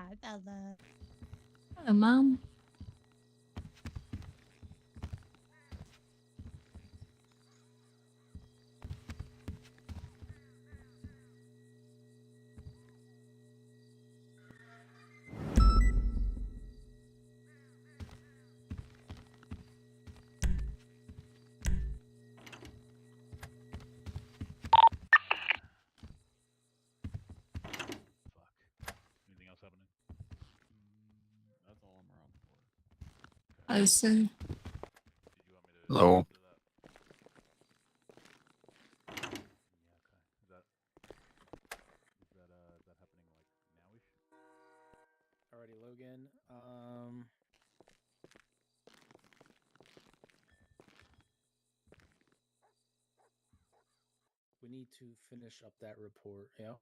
Hi, Bella. Hello, Mom. Anything else happening? That's all I'm around for. I see. Did you want me to? Hello. Do that? Yeah. Okay. Is that happening like nowish? Alrighty, Logan. We need to finish up that report. Yeah.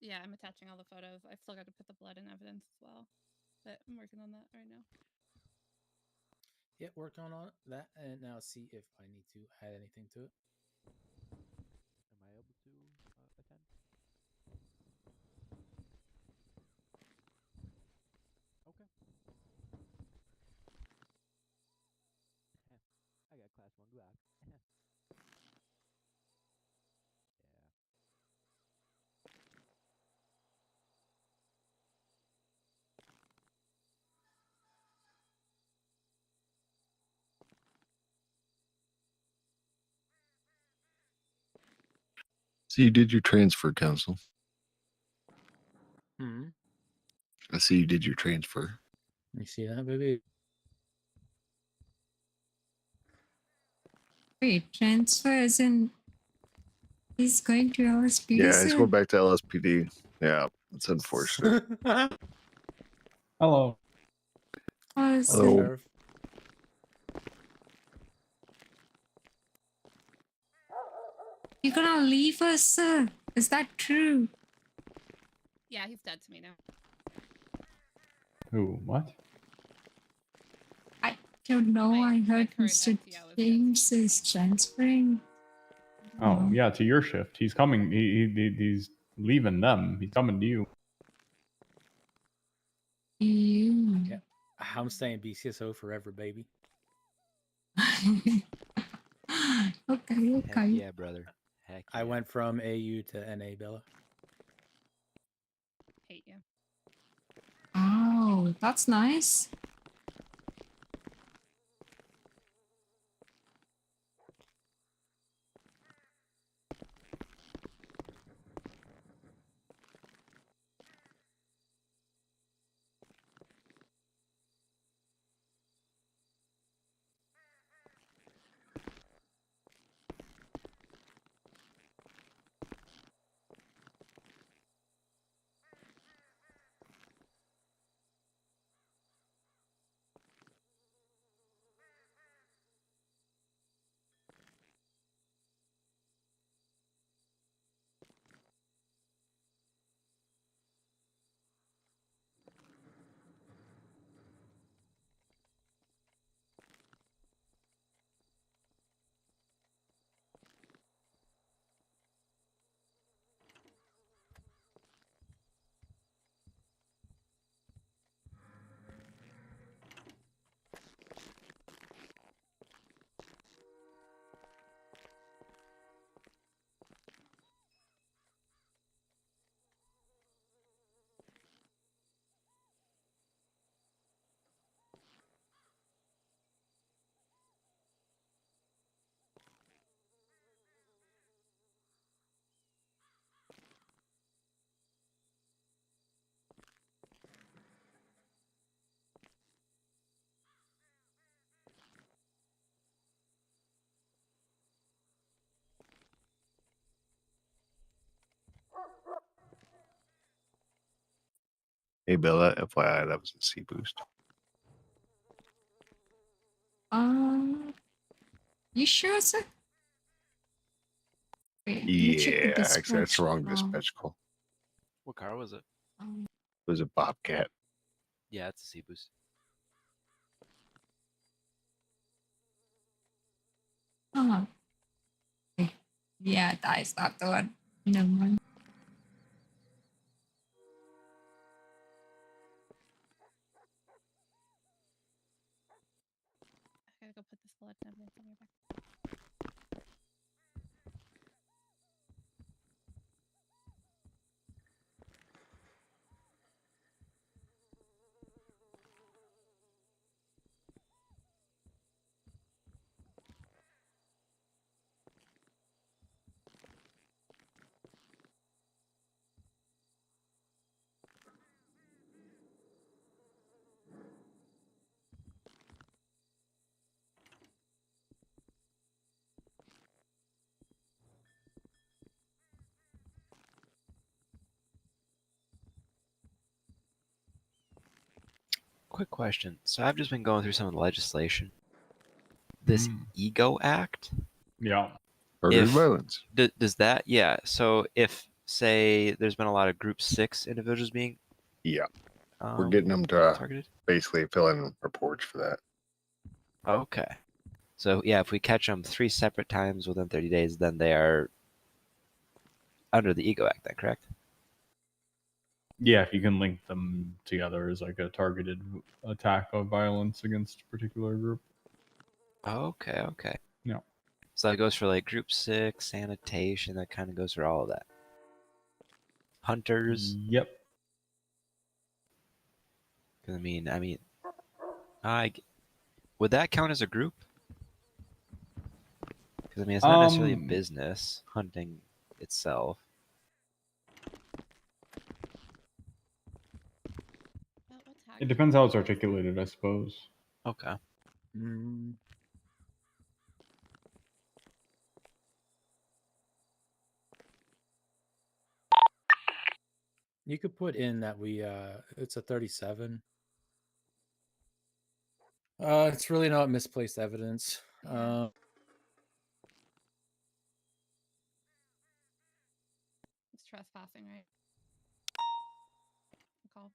Yeah, I'm attaching all the photos. I still got to put the blood in evidence as well, but I'm working on that right now. Yeah, worked on that, and now see if I need to add anything to it. Am I able to attend? Okay. I got class 1 Glock. Yeah. So you did your transfer, Council. Hmm. I see you did your transfer. You see that, baby? Wait, transfer as in he's going to LSPD Yeah, he's soon? going back to LSPD. Yeah, it's unfortunate. Hello. Oh, is Hello. it- Sheriff. You're gonna leave us, sir? Is that true? Yeah, he's dead to me now. Who? What? I don't know. I heard current Mr. SEO is James is transferring. Oh, yeah, to your shift. He's coming. He's leaving them. He's coming to you. You. Yeah. I'm staying BCSO forever, baby. Okay, Heck okay. yeah, brother. Heck yeah. I went from AU to NA, Bella. Hate you. Oh, that's nice. Hey, Bella, FYI, that was a C boost. You sure, sir? Wait, let me check the Yeah, actually, that's dispatch. the wrong dispatch call. What car was it? It was a Bobcat. Yeah, it's a C boost. Oh. Yeah, that is not the one. Never mind. go put this blood and evidence on your back. Quick question. So I've just been going through some of the legislation. This Ego Act, Yeah. Murder and If- violence. does that? Yeah. So if, say, there's been a lot of Group 6 individuals being Yeah. We're getting them to targeted. basically fill in reports for that. Okay. So yeah, if we catch them 3 separate times within 30 days, then they are under the Ego Act. Then correct? Yeah, if you can link them together as like a targeted attack of violence against a particular group. Okay. Okay. Yeah. So that goes for like Group 6, sanitation. That kind of goes for all of that. Hunters. Yep. 'Cause would that count as a group? Because I mean, it's not necessarily a business hunting itself. What tag It do depends you how it's use? articulated, I suppose. Okay. Mm. You could put in that it's a 37. It's really not misplaced evidence. Yeah. It's trespassing, right? Call.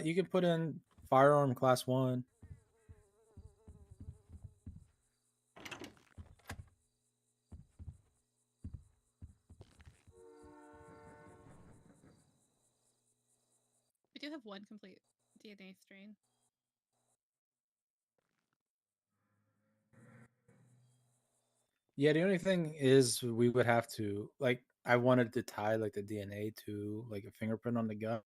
You can put in firearm class 1. We do have one complete DNA strain. Yeah, the only thing is we would have to I wanted to tie like the DNA to like a fingerprint on the gun.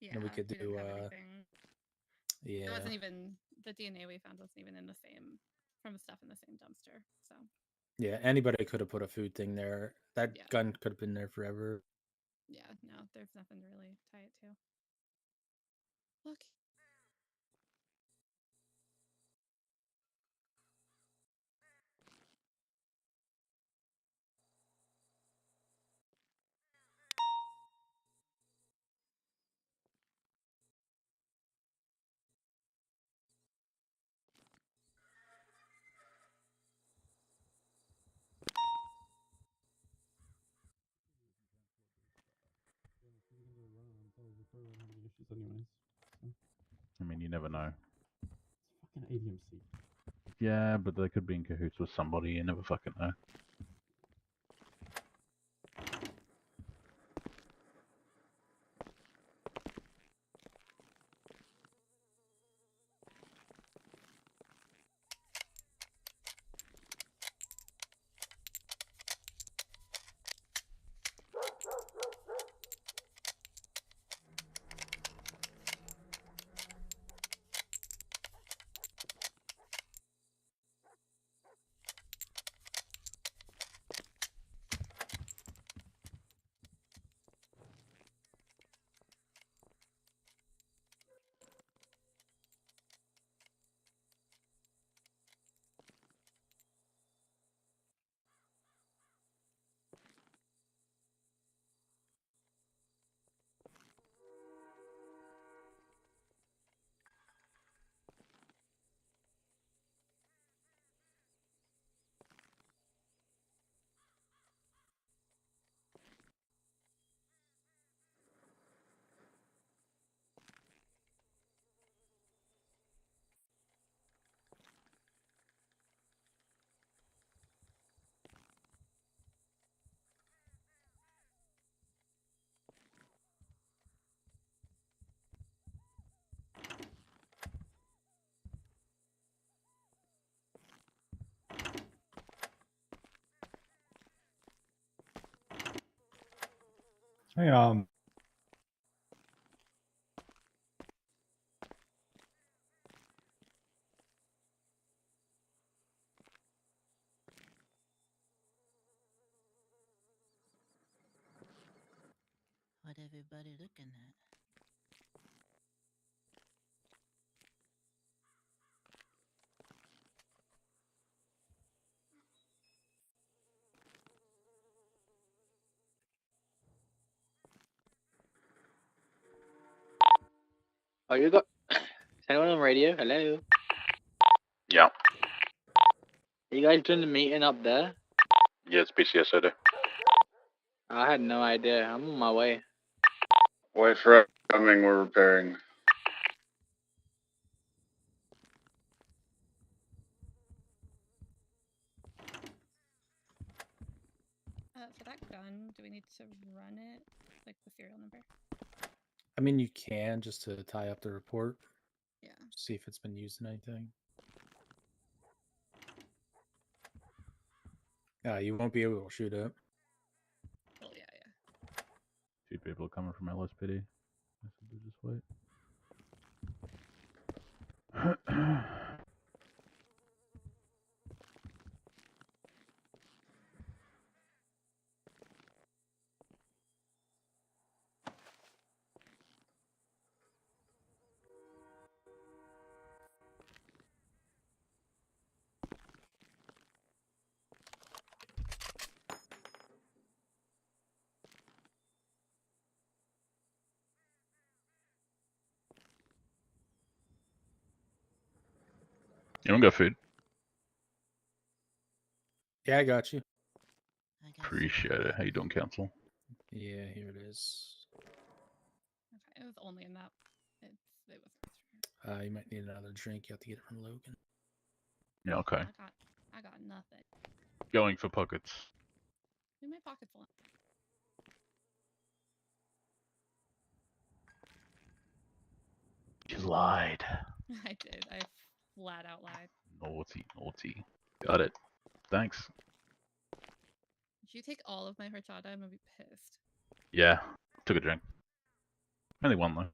Yeah, And we could didn't do have anything. It yeah. wasn't even the DNA we found wasn't even in the same from the stuff in the same dumpster. So Yeah, anybody could have put a food thing there. That Yeah. gun could have been there forever. yeah, no, there's nothing to really tie it to. Look. I mean, you never know. Fucking ADMC. Yeah, but they could be in cahoots with somebody. You never fucking know. Hey, What everybody looking at? Oh, you got. Is anyone on radio? Hello. Yeah. You guys doing the meeting up there? Yeah, it's PCS City. I had no idea. I'm on my way. Wait for coming. We're repairing. For that gun, do we need to run it? Like the serial number? I mean, you can just to tie up the report. Yeah. See if it's been used in anything. You won't be able to shoot it. Well, yeah, yeah. Two people coming from LSPD. I said to just wait. You don't got food? Yeah, I got you. I got Appreciate it. How you doing, Council? Yeah, here it is. Okay, it was only in that. It wasn't. You might need another drink. You have to get it from Logan. Yeah, okay. I got nothing. Going for pockets. In my pocket's full. You lied. I did. I flat out lied. Naughty, naughty. Got it. Thanks. If you take all of my horchata, I'm gonna be pissed. Yeah. Took a drink. Only one though.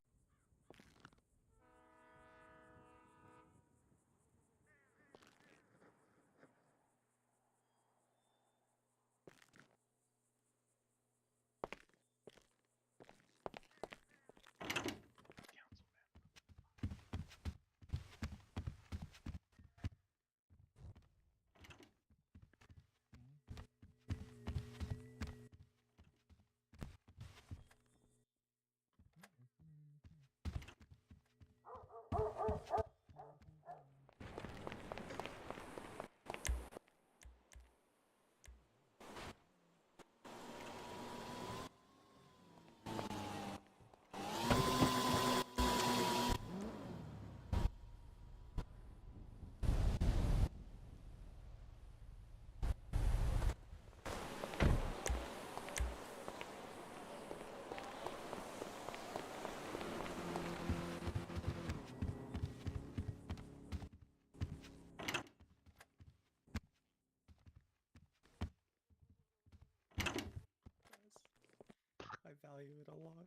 I value it a lot.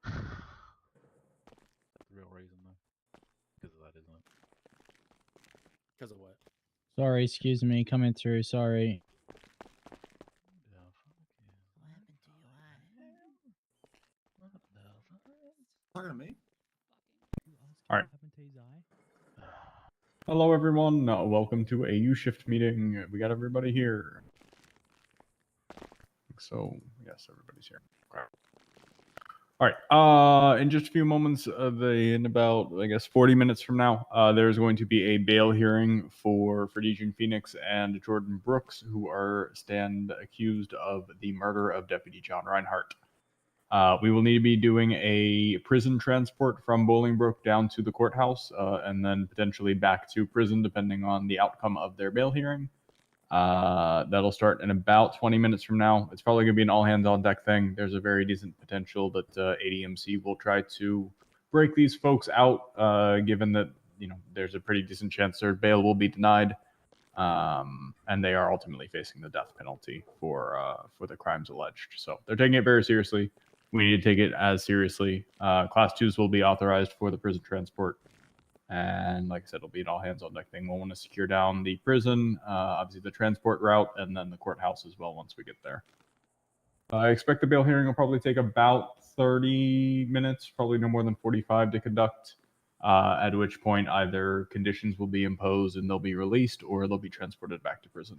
That's the real reason though. Because of that, isn't it? Because of what? Sorry, excuse me, coming through, sorry. Yeah, fuck yeah. What happened to your eye? What the fuck? Talking to me? All right. Hello, everyone. Welcome to a U-Shift meeting. We got everybody here. So, yes, everybody's here. All right. In just a few moments, in about, I guess, 40 minutes from now, there's going to be a bail hearing for Freddie Phoenix and Jordan Brooks, who are stand accused of the murder of Deputy John Reinhardt. We will need to be doing a prison transport from Bolingbroke down to the courthouse, and then potentially back to prison, depending on the outcome of their bail hearing. That'll start in about 20 minutes from now. It's probably going to be an all hands on deck thing. There's a very decent potential that ADMC will try to break these folks out, given that there's a pretty decent chance their bail will be denied. and they are ultimately facing the death penalty for the crimes alleged. So they're taking it very seriously. We need to take it as seriously. Class 2s will be authorized for the prison transport. And like I said, it'll be an all hands on deck thing. We'll want to secure down the prison, obviously the transport route, and then the courthouse as well once we get there. I expect the bail hearing will probably take about 30 minutes, probably no more than 45 to conduct, at which point either conditions will be imposed and they'll be released, or they'll be transported back to prison,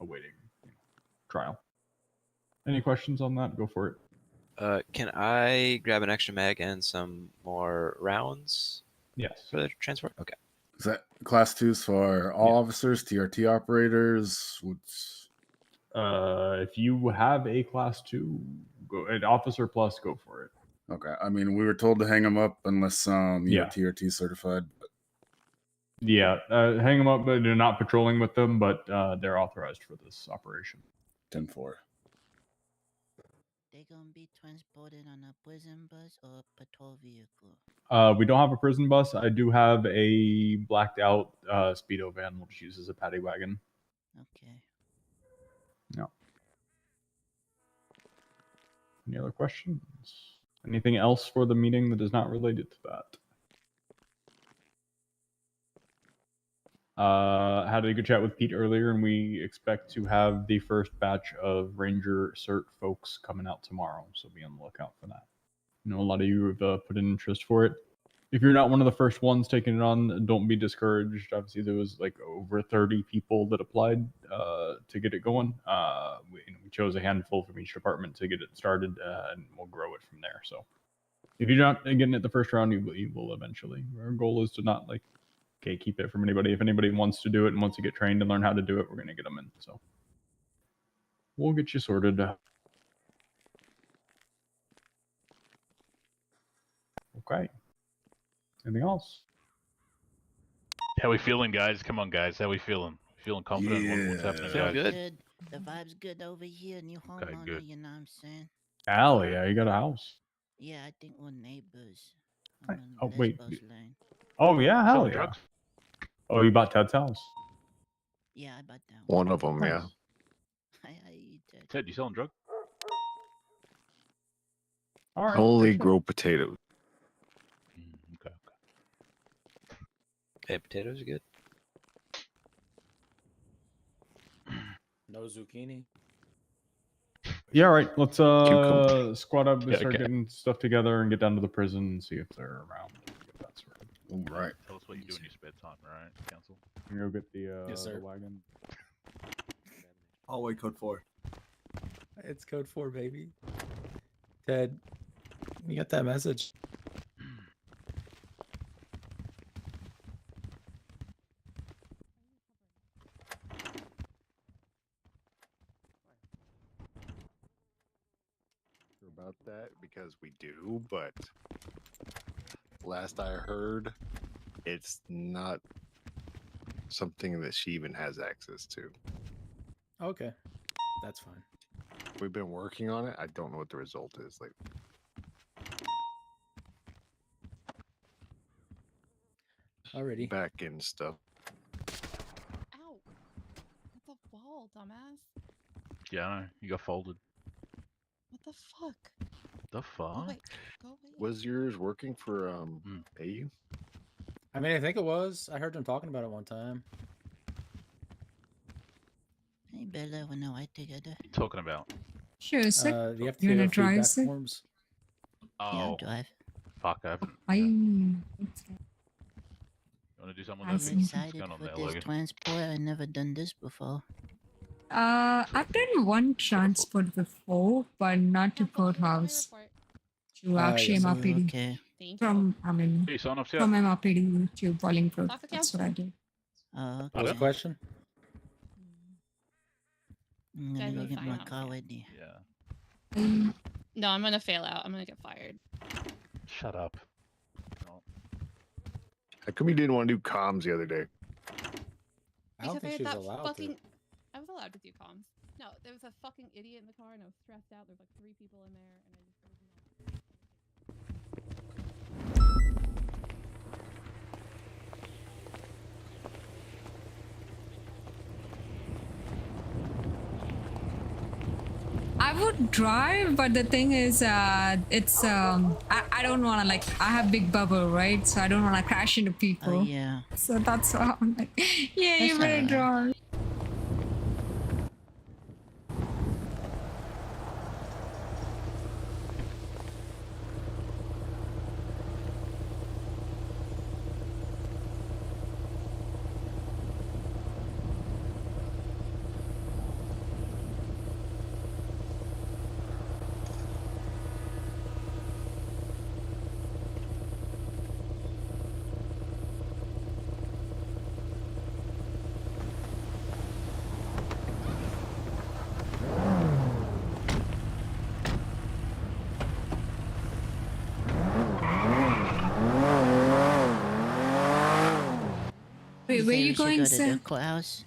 awaiting trial. Any questions on that? Go for it. Can I grab an extra mag and some more rounds? Yes. For the transport? Okay. Is that class 2s for all officers, TRT operators? What's... If you have a class 2, go an officer plus, go for it. Okay. I mean, we were told to hang them up unless you're TRT certified. But... Yeah, hang them up, but they're not patrolling with them, but they're authorized for this operation. 10-4. They gonna be transported on a prison bus or a patrol vehicle? We don't have a prison bus. I do have a blacked out speedo van. We'll just use as a paddy wagon. Okay. No. Any other questions? Anything else for the meeting that is not related to that? Had a good chat with Pete earlier, and we expect to have the first batch of Ranger Cert folks coming out tomorrow, so be on the lookout for that. I know a lot of you have put in interest for it. If you're not one of the first ones taking it on, don't be discouraged. Obviously, there was like over 30 people that applied to get it going. We chose a handful from each department to get it started, and we'll grow it from there. So if you're not getting it the first round, you will eventually. Our goal is to not keep it from anybody. If anybody wants to do it and wants to get trained and learn how to do it, we're going to get them in. So we'll get you sorted. Okay. Anything else? How we feeling, guys? Come on, guys. How we feeling? Feeling confident? What's happening, Feel guys? good. The vibe's good over here. New homeowner, good. you know what I'm saying? Allie, yeah, you got a house. Yeah, I think we're neighbors. Right. I'm Oh, on wait. Lesbos Lane. Oh, yeah, hell Selling yeah. drugs? Oh, you bought Ted's house? Yeah, I bought that One of them, yeah. I eat that. Ted, you selling drugs? All right. Only grow potatoes. Okay. Hey, potatoes are good. No zucchini. Yeah, all right. Let's Cucumber. squad up and Yeah, start okay. getting stuff together and get down to the prison and see if they're around. Get that sorted. All right. Tell us what you do in your spare time, all right, Council? And go get the Yes, sir. wagon. Hallway code 4. It's code 4, baby. Ted, you got that message? About that because we do, but last I heard, it's not something that she even has access to. Okay, that's fine. We've been working on it. I don't know what the result is. Like, Alrighty. back end stuff. Ow! That's a wall, dumbass. Yeah, I know. You got folded. What the fuck? The Go fuck? away. Go away. Was yours working for AU? I mean, I think it was. I heard them talking about it one time. Hey, Bella, when I together. What you talking about? Sure, sir. The You FTO wanna drive, feedback sir? forms. Yeah, Oh, I'll drive. fuck, I haven't. I. You want to do something I with that? see. What's Excited going on for there, this Logan? transport. I never done this before. I've done one transport before, but not to courthouse. To actually yes, sir. MRPD. Okay. Thank you. From, I mean, Hey, sign off yet? from MRPD to Bolingbroke. Talk to That's council. what I did. Oh, What was the okay. question? I'm gonna Guys, go I'm get my signing off, car yeah. ready. Yeah. No, I'm gonna fail out. I'm gonna get fired. Shut up. No. How come you didn't want to do comms the other day? I don't Because think had she was that allowed fucking... to. I was allowed to do comms. No, there was a fucking idiot in the car and I was stressed out. There's like 3 people in there and I just told him not. would drive, but the thing is, it's I don't want to, like, I have big bubble, right? So I don't want to crash into people. Oh yeah. So that's why I'm like, yeah, you That's better alright. drive. Wait, where say you we should going, go to sir? the courthouse?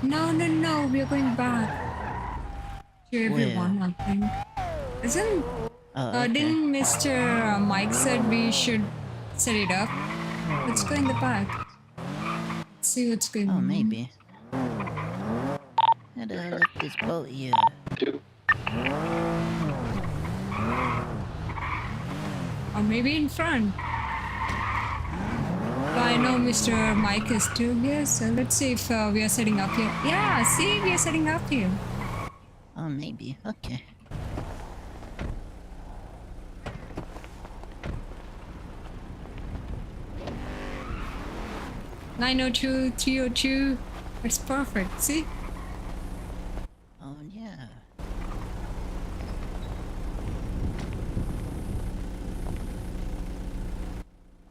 No, we are going back to everyone, I think. Isn't Oh, okay. didn't Mr. Mike said we should set it up? Let's go in the back. Let's see what's going on. Oh, maybe. How the hell left this boat here? Or maybe in front. But I know Mr. Mike is still here, so let's see if we are setting up here. Yeah, see, we are setting up here. Oh, maybe. Okay. $902, $302. It's perfect, see? Oh, yeah.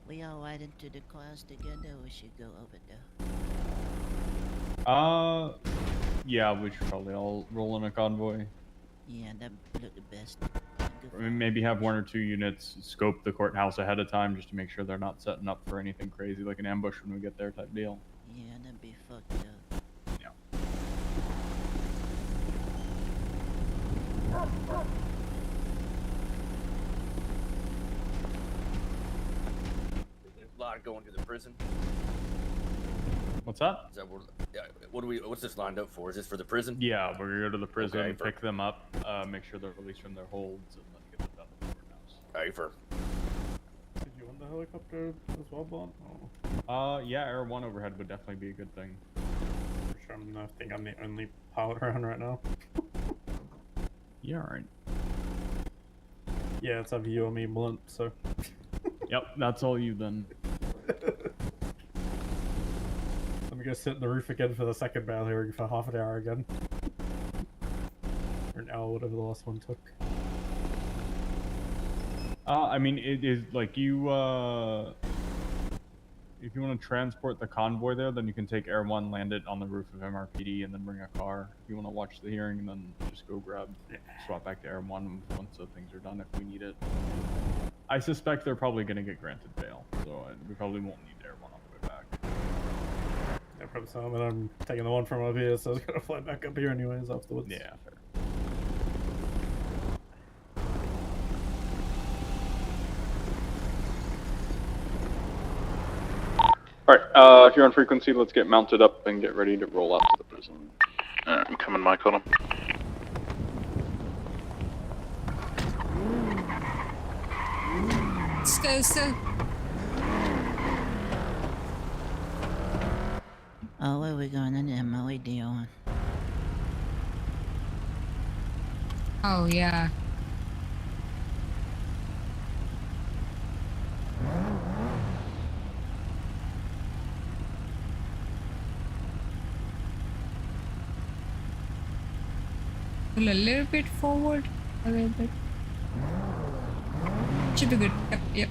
We all ride into the clouds together, or we should go over there? Yeah, we should probably all roll in a convoy. Yeah, that look the best. Or maybe have 1 or 2 units scope the courthouse ahead of time just to make sure they're not setting up for anything crazy like an ambush when we get there type deal. Yeah, that'd be fucked up. Yeah. There's a lot going to the prison. What's that? Is that what's this lined up for? Is this for the prison? Yeah, we're gonna go to the prison, Okay, pick them up, make sure they're released from their holds, and then get them done to the courthouse. Hey, for. Did you want the helicopter as well, Blunt? Yeah, Air 1 overhead would definitely be a good thing. For sure, I think I'm the only pilot around right now. Yeah, alright. Yeah, it's up you or me, Blunt, so. Yep, that's all you then. Let me go sit in the roof again for the second bail hearing for half an hour again. Or an hour, whatever the last one took. I mean, it is like you, if you want to transport the convoy there, then you can take Air 1, land it on the roof of MRPD, and then bring a car. If you want to watch the hearing, then just go swap back to Air 1 once the things are done if we need it. I suspect they're probably going to get granted bail, so we probably won't need Air 1 on the way back. No problem, Sam, and I'm taking the one from up here, so I was gonna fly back up here anyways afterwards. Yeah, fair. Alright, if you're on frequency, let's get mounted up and get ready to roll out to the prison. Alright, I'm coming, Mike, on him. Let's go, sir. Oh, where are we going? I didn't have my radio on. Oh, yeah. Pull a little bit forward. A little bit. Should be good. Yep.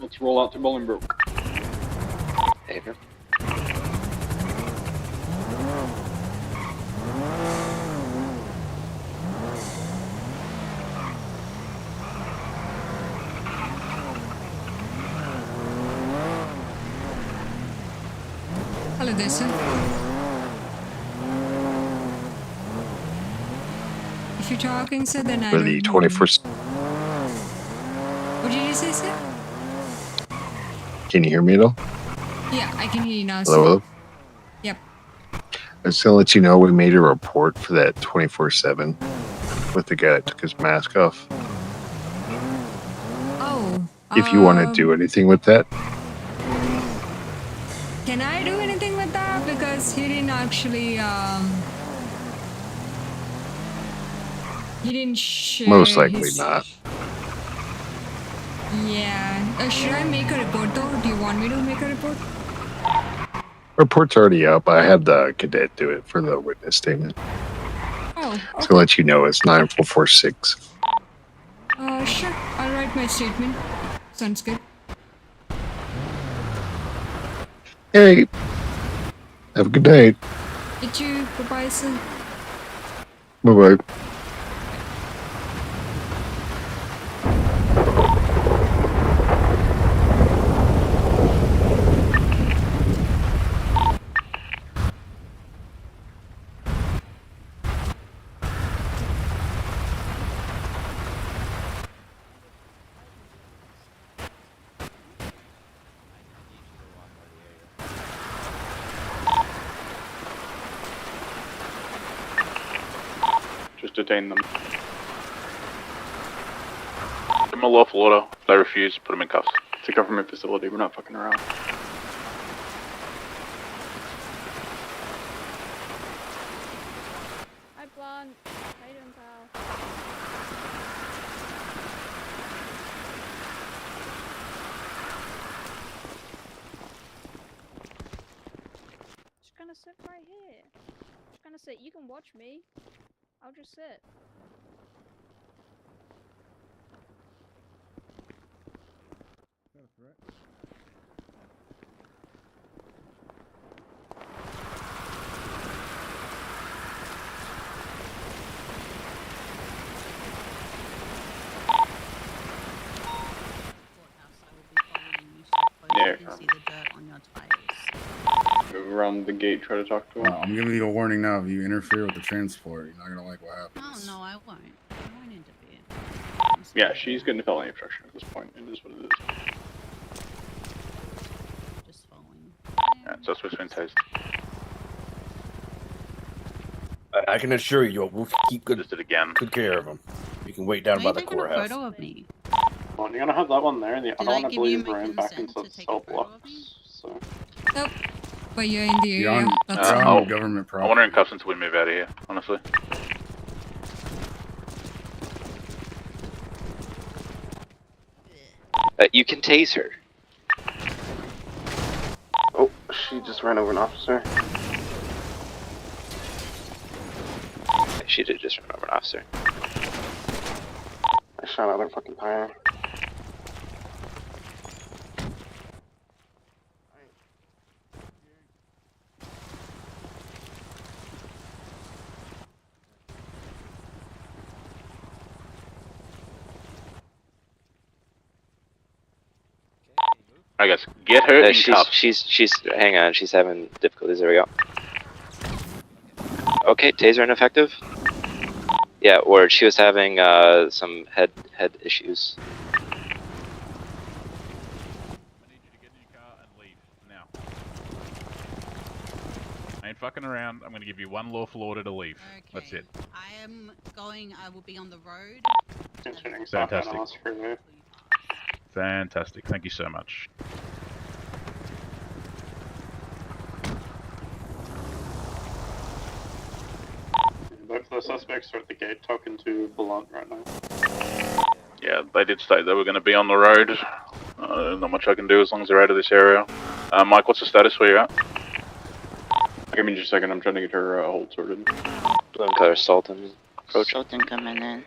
Let's roll out to Bolingbroke. Paper. Hello there, sir. If you're talking, sir, then I For don't the hear you. 21st. What did you say, sir? Can you hear me at all? Yeah, I can hear you now, Hello, sir. hello. Yep. I was gonna let you know we made a report for that 24/7 with the guy that took his mask off. Oh. If you want to do anything with that, Can I do anything with that? Because he didn't actually, he didn't share most likely his... not. Yeah. Should I make a report though? Do you want me to make a report? Report's already up. I had the cadet do it for the witness statement. Oh, So I'll let you know it's 9446. Sure. I'll write my statement. Sounds good. Hey, have a good night. You too. Bye-bye, sir. Bye-bye. Just detain them. Give them a lawful order. If they refuse, put them in cuffs. It's a government facility. We're not fucking around. Hi, Blonde. How you doing, pal? Just gonna sit right here. Just gonna sit. You can watch me. I'll just sit. Yeah. You can see the dirt on your tires. Move around the gate, try to talk to him. I'm giving you a warning now. If you interfere with the transport, you're not gonna like what happens. Oh, no, I won't. I won't interfere. Yeah, she's getting a felony obstruction at this point. It is what it is. Just following. Yeah, suspect's been tased. I can assure you, we'll keep good care of him. You can wait down Why by are the you taking a courthouse. photo of me? Well, you're gonna have that one there. I Did don't I want to give you believe my we're in back consent into to take cell a photo of me? blocks. So. Nope. But you're in the You're area. on, That's you're all. on government I want property. her in cuffs until we move out of here, honestly. You can tase her. Oh, she just ran over an officer. She did just run over an officer. I shot out her fucking tire. I guess get her in cuffs. She's hang on, she's having difficulties. There we go. Okay, taser ineffective. Yeah, or she was having some head issues. I need you to get in your car and leave now. I ain't fucking around. I'm gonna give you one lawful order to leave. Okay. That's it. I am going, I will be on the road. Fantastic. Fantastic. Thank you so much. Both the suspects are at the gate talking to Blunt right now. Yeah, they did state they were going to be on the road. Not much I can do as long as they're out of this area. Mike, what's the status where you're at? Give me just a second, I'm trying to get her hold sorted. Blue color Sultan. Sultan coming in.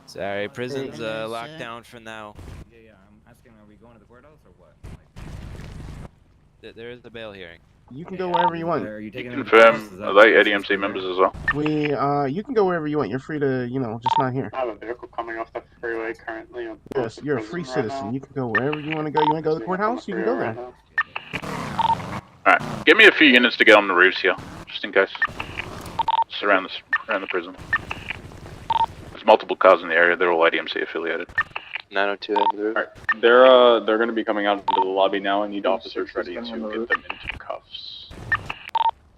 Sorry, prison's Hello, locked sir. down for now. Yeah, I'm asking, are we going to the courthouse or what? There is the bail hearing. You can go wherever you want. Are you taking Confirm, are they ADMC members as well? You can go wherever you want. You're free to, just not here. I have a vehicle coming off the freeway currently. Yes, you're a free citizen. You can go wherever you want to go. You want to go to the courthouse? You can go there. Alright, give me a few units to get on the roofs here, just in case. Just around the prison. There's multiple cars in the area, they're all ADMC affiliated. 902 heading to the roof. Alright, they're going to be coming out into the lobby now. I need officers ready to get them into cuffs.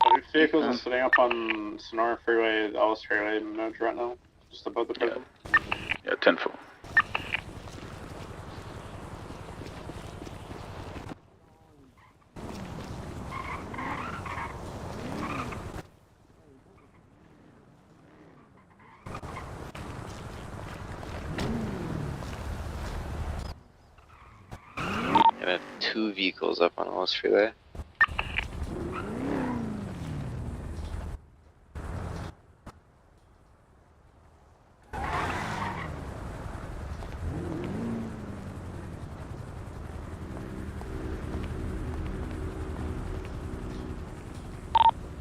Both vehicles are sitting up on Sonora Freeway, Alice Freeway merge right now, just above the prison. Yeah, 10-4. I have 2 vehicles up on Alice Freeway.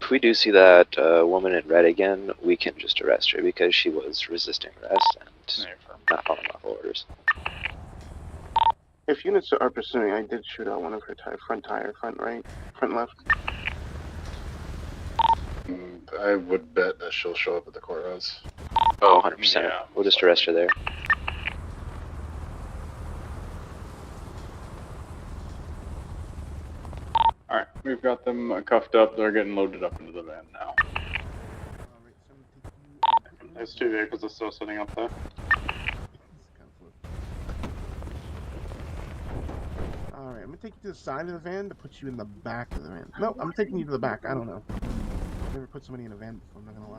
If we do see that woman in red again, we can just arrest her because she was resisting arrest and not following lawful orders. If units are pursuing, I did shoot out one of her front right, front left. I would bet that she'll show up at the courthouse. Oh, 100%. Yeah. We'll just arrest her there. Alright, we've got them cuffed up. They're getting loaded up into the van now. Those 2 vehicles are still sitting up there. Alright, I'm gonna take you to the side of the van to put you in the back of the van. No, I'm taking you to the back. I don't know. I've never put somebody in a van before, I'm not gonna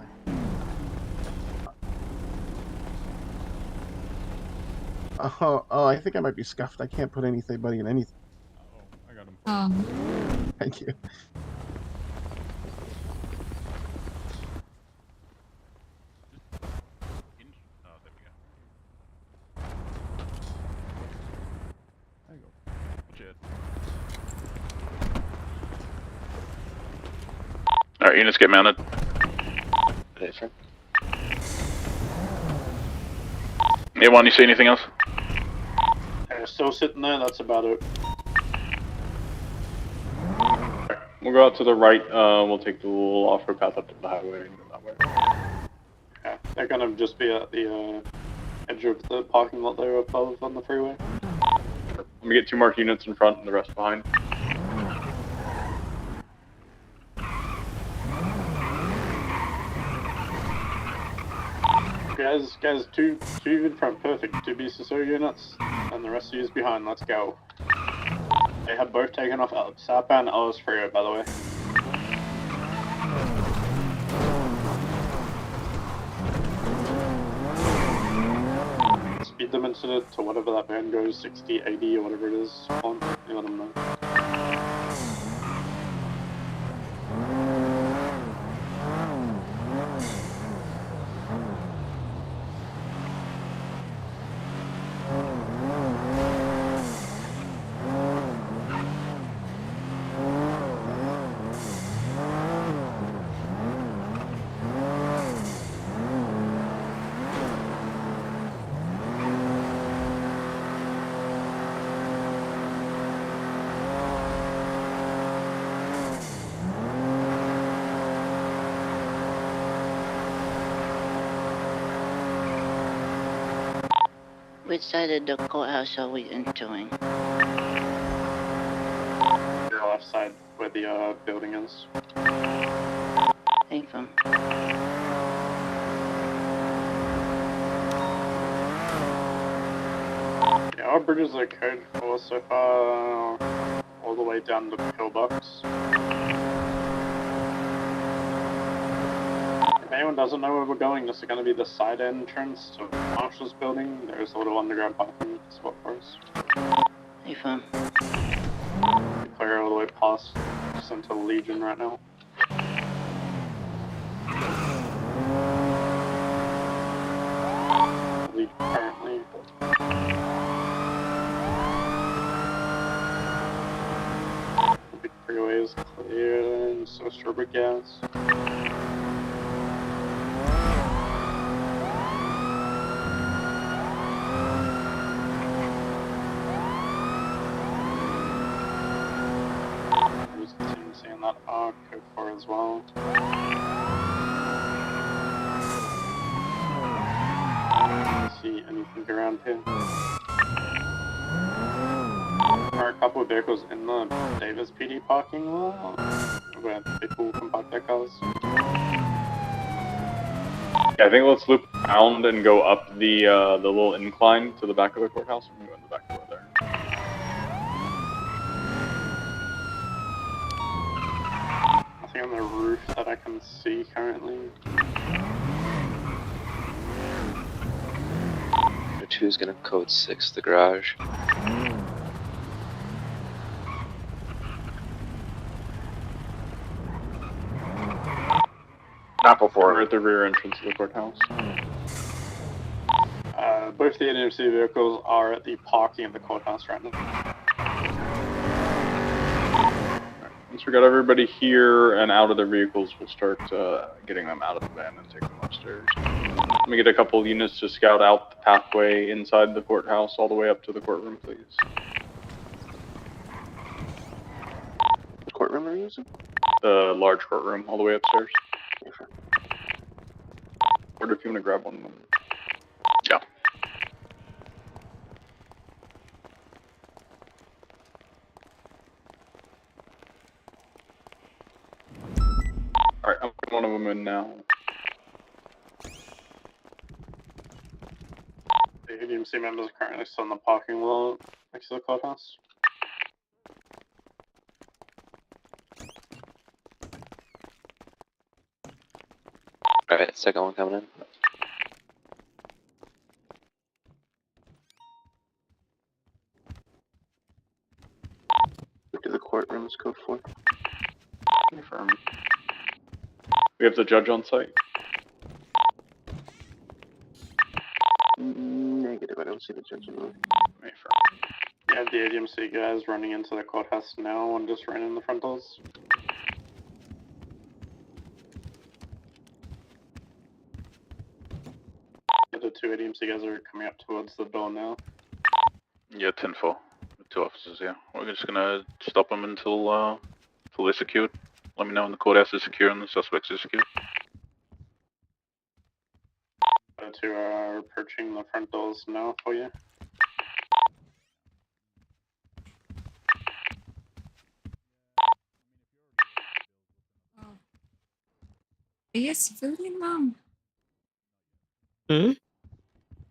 lie. Oh, I think I might be scuffed. I can't put anybody in anything. I got him. Thank you. Alright, units get mounted. Anyone, you see anything else? They're still sitting there, that's about it. We'll go out to the right. We'll take the little off-road path up to the highway and go that way. Yeah, they're gonna just be at the edge of the parking lot there above on the freeway. Let me get 2 marked units in front and the rest behind. Guys, two in front, perfect. 2 BCSO units, and the rest of you is behind. Let's go. They have both taken off southbound Alice Freeway, by the way. Speed them into to whatever that van goes, 60, 80, or whatever it is. On, you let them know. Which side of the courthouse are we entering? The left side where the building is. FiveM. Yeah, our bridges are code for so far, all the way down to Pillbox. If anyone doesn't know where we're going, this is going to be the side entrance to Marshall's building. There's a little underground parking spot for us. FiveM. Clear all the way past, just into Legion right now. busy currently. The big freeway is clear, and so is Strawberry Gas. There's a team seeing that code 4 as well. See anything around here? There are a couple of vehicles in the Davis PD parking lot where people can park their cars. Yeah, I think let's loop around and go up the little incline to the back of the courthouse. I'm gonna go in the back door there. Nothing on the roof that I can see currently. Two's gonna code 6 the garage. Not before. We're at the rear entrance of the courthouse. Both the NMC vehicles are at the parking of the courthouse right now. Once we got everybody here and out of their vehicles, we'll start getting them out of the van and take them upstairs. Let me get a couple units to scout out the pathway inside the courthouse all the way up to the courtroom, please. What courtroom are you using? The large courtroom all the way upstairs. Or if you want to grab one of them. Yeah. Alright, I'm putting one of them in now. The ADMC members are currently still in the parking lot next to the courthouse. Alright, second one coming in. Look to the courtrooms, code 4. Confirm. We have the judge on site. Negative, I don't see the judge anymore. Yeah, the ADMC guys running into the courthouse now and just ran in the front doors. Yeah, the two ADMC guys are coming up towards the door now. Yeah, 10-4. The two officers, yeah. We're just gonna stop them until they're secured. Let me know when the courthouse is secure and the suspects are secured. The two are approaching the front doors now for you. Yes, civilian, Mom. Hmm?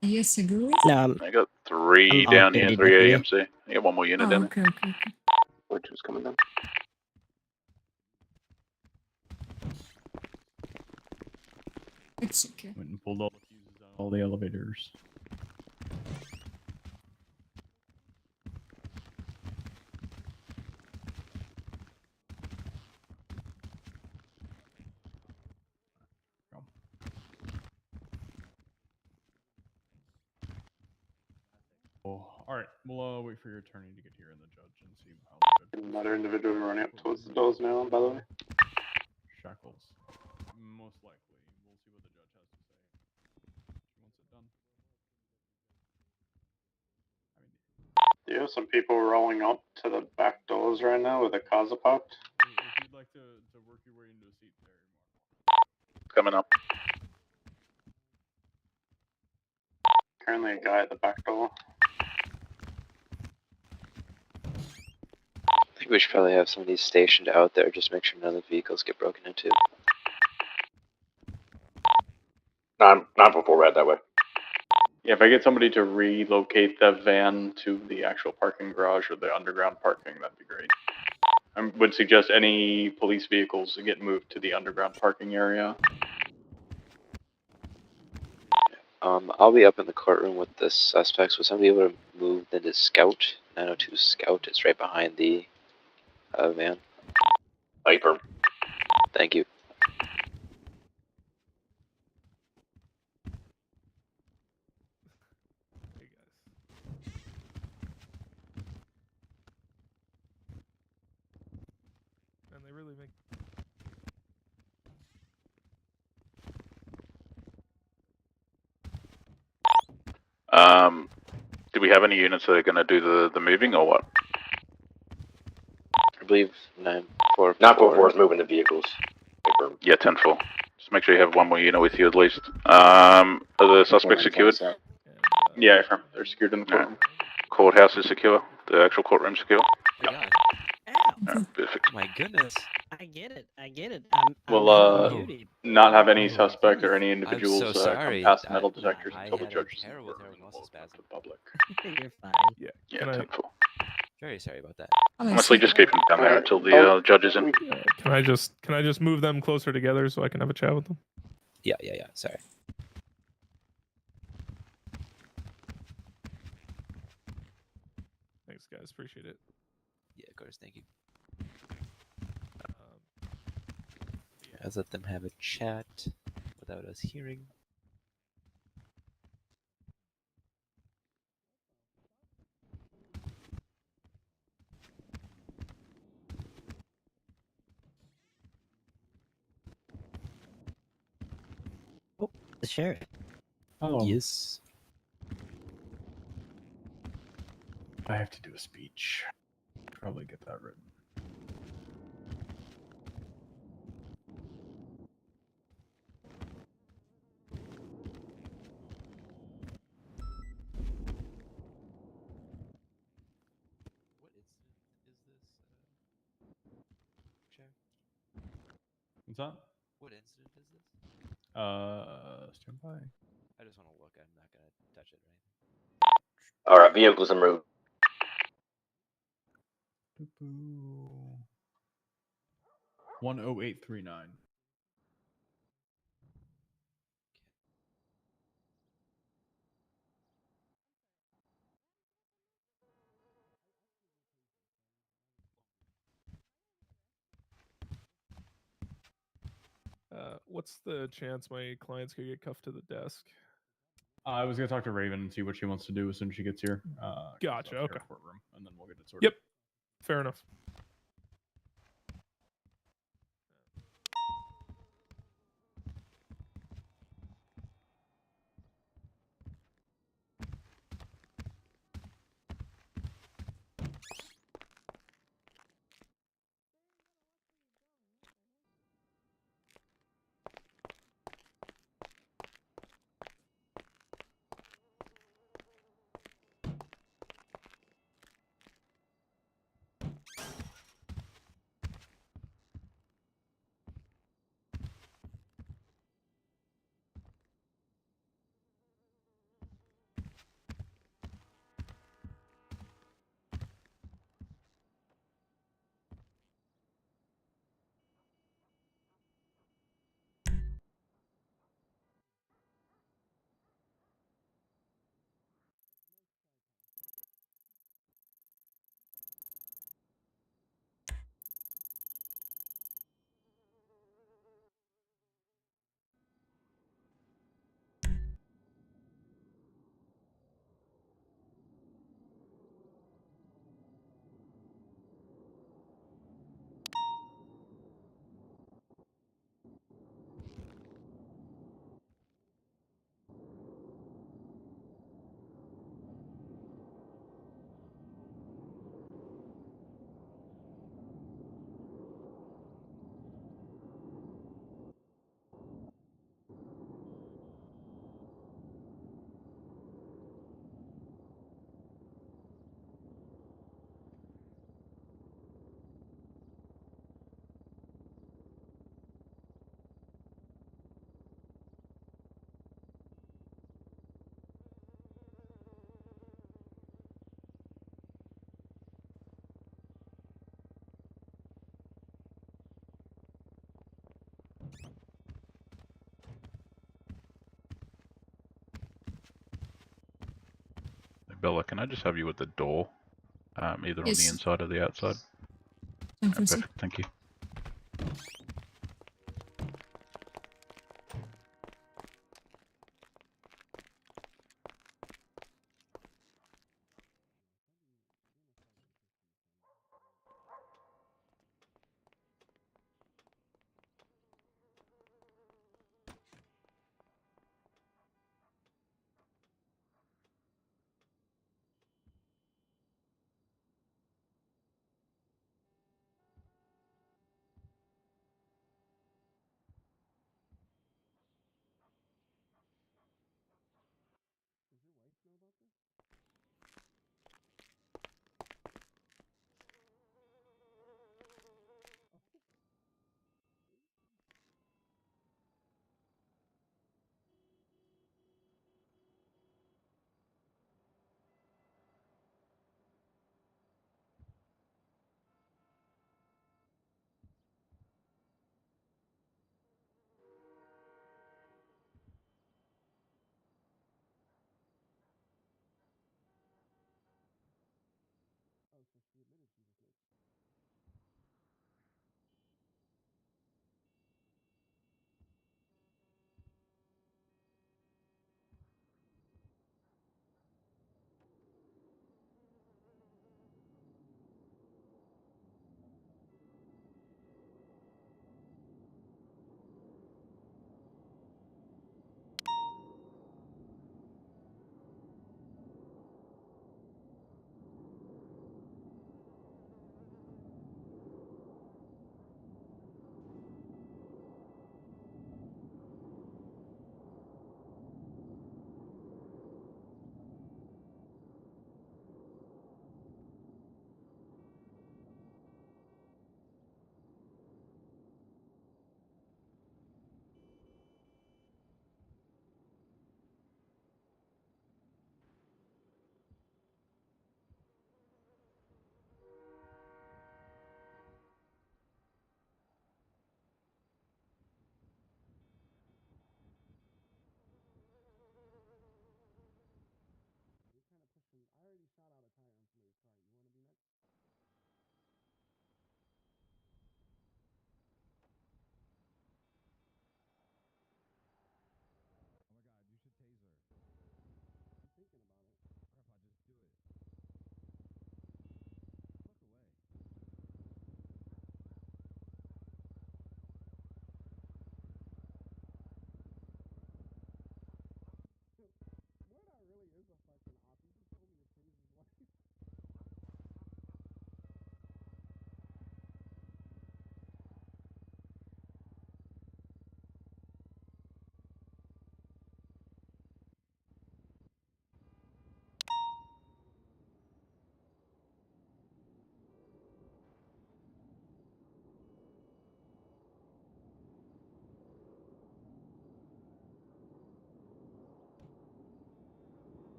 Yes, civilian. No, I got 3 I'm down off here, duty 3 today. AMC. I got one more unit down Okay, okay, okay. Which was coming down. It's okay. Went and pulled all the fuses out of all the elevators. Oh, alright, we'll wait for your attorney to get here and the judge and see how the judge. Another individual running up towards the doors now, by the way. Shackles. Most likely. We'll see what the judge has to say. She wants it done. You have some people rolling up to the back doors right now where the cars are parked. If you'd like to work your way into a seat there, Coming up. Currently a guy at the back door. I think we should probably have somebody stationed out there, just make sure none of the vehicles get broken into. Not before red that way. yeah, if I get somebody to relocate the van to the actual parking garage or the underground parking, that'd be great. I would suggest any police vehicles get moved to the underground parking area. I'll be up in the courtroom with the suspects. Was somebody able to move into Scout? 902 Scout is right behind the van. Hyper. Thank you. Do we have any units that are going to do the moving or what? I believe 944. 944 is moving the vehicles. Yeah, 10-4. Just make sure you have one more unit with you at least. Are the suspects secured? Yeah, affirm. They're secured in the courtroom. Courthouse is secure. The actual courtroom secure. Oh my god. Alright, perfect. My goodness. I get it. We'll not have any suspect or any I'm individuals so sorry. come past metal detectors I until the had judge a is in the terrible, courtroom terrible and muscle will open spasm. to the public. You're fine. Yeah, Yeah, Can I- 10-4. Very sorry about that. Honestly, just keep them down there until the judge is in. Can I just move them closer together so I can have a chat with them? Yeah. Sorry. Thanks, guys. Appreciate it. Yeah, of course. Thank you. Let's let them have a chat without us hearing. Oh, the sheriff. Hello. Yes. I have to do a speech. Probably get that written. What incident is this, Chair? What's that? What incident is this? Stand by. I just want to look. I'm not gonna touch it or anything. All right, vehicles en route. 10839. What's the chance my clients could get cuffed to the desk? I was gonna talk to Raven and see what she wants to do as soon as she gets here. Gotcha. Here Okay. at courtroom, and then we'll get it sorted. Yep. Fair enough. Bella, can I just have you at the door? Either on the Yes. inside or the outside? Time for a sec. Perfect, thank you.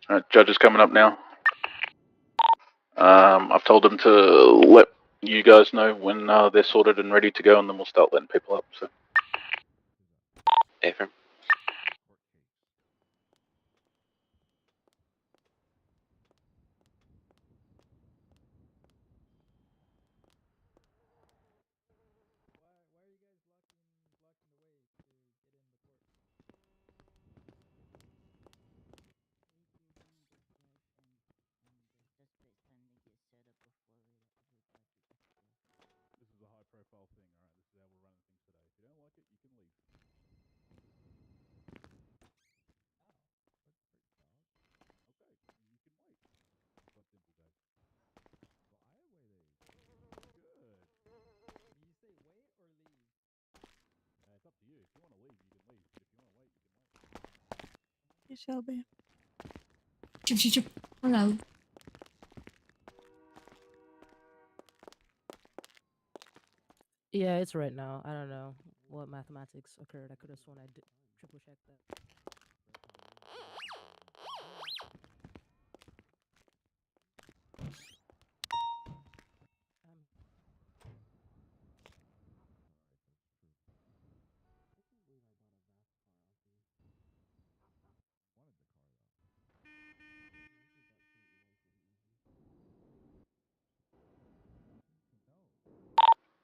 Alright, judge is coming up now. I've told them to let you guys know when they're sorted and ready to go, and then we'll start letting people up. So. Affirm. This is a high-profile thing, all right? This is how we're running things today. If you don't like it, you can leave. Okay, you can wait. It's not simple, guys. Well, I am waiting. Good. Did you say wait or leave? It's up to you. If you want to leave, you can leave. But if you want to wait, you can wait. Hey, Shelby. Chup, chup, chup. Hello. Yeah, it's right now. I don't know what mathematics occurred. I could have sworn I did triple check that.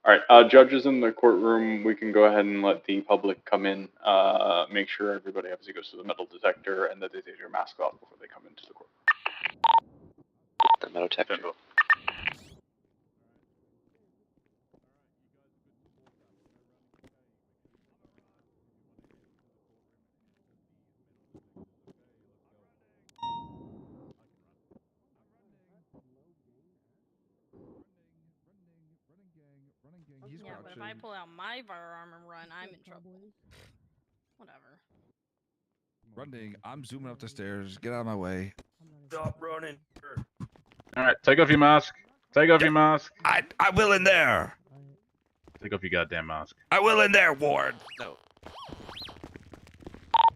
Alright, judges in the courtroom, we can go ahead and let the public come in. Make sure everybody obviously goes to the metal detector and that they take their mask off before they come into the court. The metal detector. Yeah, but if I pull out my firearm and run, I'm in trouble. Whatever. Running. I'm zooming up the stairs. Get out of my way. Stop running. Alright, take off your mask. Take off your mask. I will in there. Take off your goddamn mask. I will in there, Ward. No.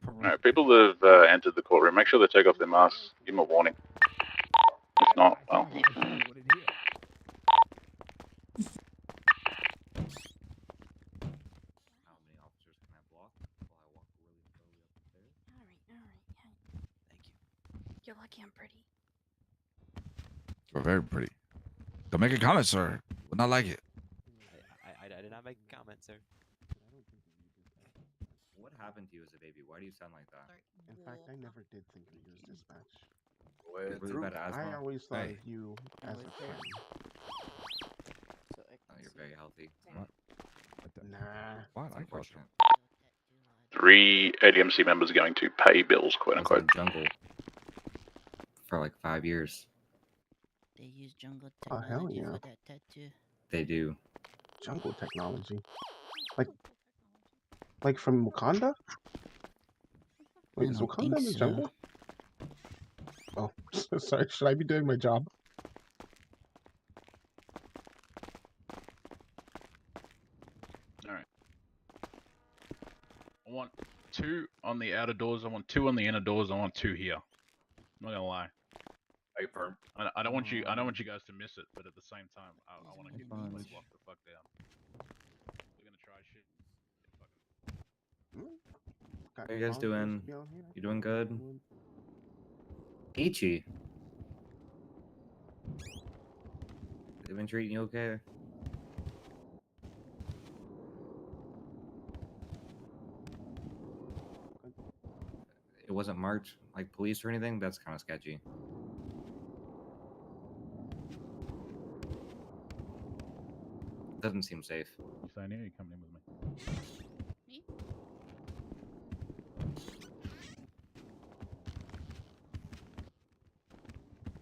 Alright, people that have entered the courtroom, make sure they take off their masks. Give them a warning. If not, well. How many officers can I block while I walk really slowly up the stairs? Alright. Thank you. You're lucky I'm pretty. You're very pretty. Don't make a comment, sir. Would not like it. I did not make a comment, sir. What happened to you as a baby? Why do you sound like that? In fact, I never did think of you as dispatch. You have really bad asthma. I always thought of you as a friend. Oh, you're very healthy. Nah. What? That's unfortunate. 3 ADMC members are going to pay bills, quote I was in unquote. the jungle for like 5 years. They use jungle Oh, hell technology yeah. for that tattoo. They do. Jungle technology. Like from Wakanda? Wait, is don't Wakanda think in the so. jungle? Oh, sorry. Should I be doing my job? Alright. I want 2 on the outer doors, I want 2 on the inner doors, I want 2 here. I'm not gonna lie. Hey, firm. I don't want you guys to miss it, but at the same time, I want to keep this place locked the fuck down. We're gonna try shit. How you guys doing? You doing good? Peachy. They've been treating you okay? It wasn't marked like police or anything? That's kind of sketchy. Doesn't seem safe. You staying here? Or you coming in with me? Me?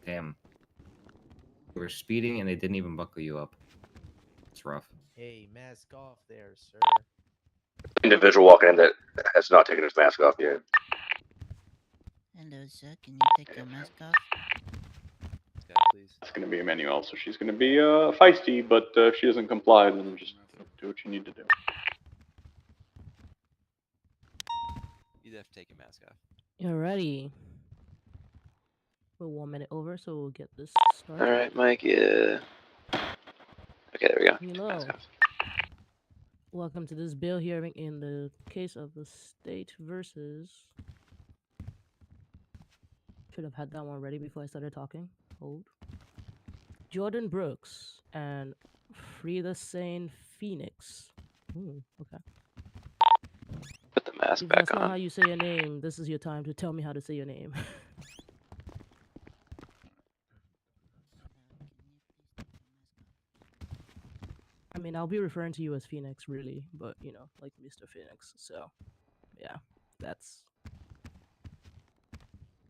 Damn. You were speeding and they didn't even buckle you up. It's rough. Hey, mask off there, sir. Individual walking in that has not taken his mask off yet. Hello, sir. Can you take your mask off? Yeah, please. It's going to be Emmanuel, so she's going to be feisty, but if she doesn't comply, then just do what you need to do. You'd have to take your mask off. Alrighty. We're 1 minute over, so we'll get this started. All right, Mike. Yeah. Okay, there we go. Hello. Welcome to this bail hearing in the case of the state versus. Should have had that one ready before I started talking. Hold. Jordan Brooks and Frida Sane Phoenix. Okay. Put the mask If back that's not on. how you say your name, this is your time to tell me how to say your name. I mean, I'll be referring to you as Phoenix, really, but you know, like Mr. Phoenix. So, yeah, that's.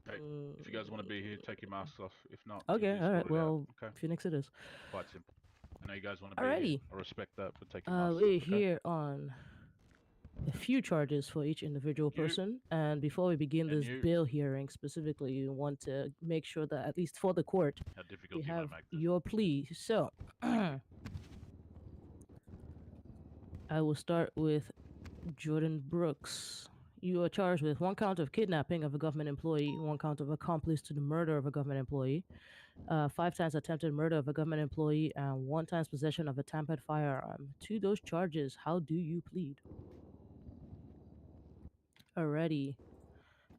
Hey, if you guys want to be here, take your masks off. If not, Okay, you just all right. sort it out, Well, okay? Phoenix it is. Quite simple. I know you guys want to be Alrighty. here. I respect that, but take your masks We're off, okay? here on a few charges for each individual person, and before we begin this bail hearing specifically, you want to make sure that at least for the court, How difficult we do you want have to make this? your plea. So, I will start with Jordan Brooks. You are charged with 1 count of kidnapping of a government employee, 1 count of accomplice to the murder of a government employee, 5 times attempted murder of a government employee, and 1 times possession of a tampered firearm. To those charges, how do you plead? Alrighty.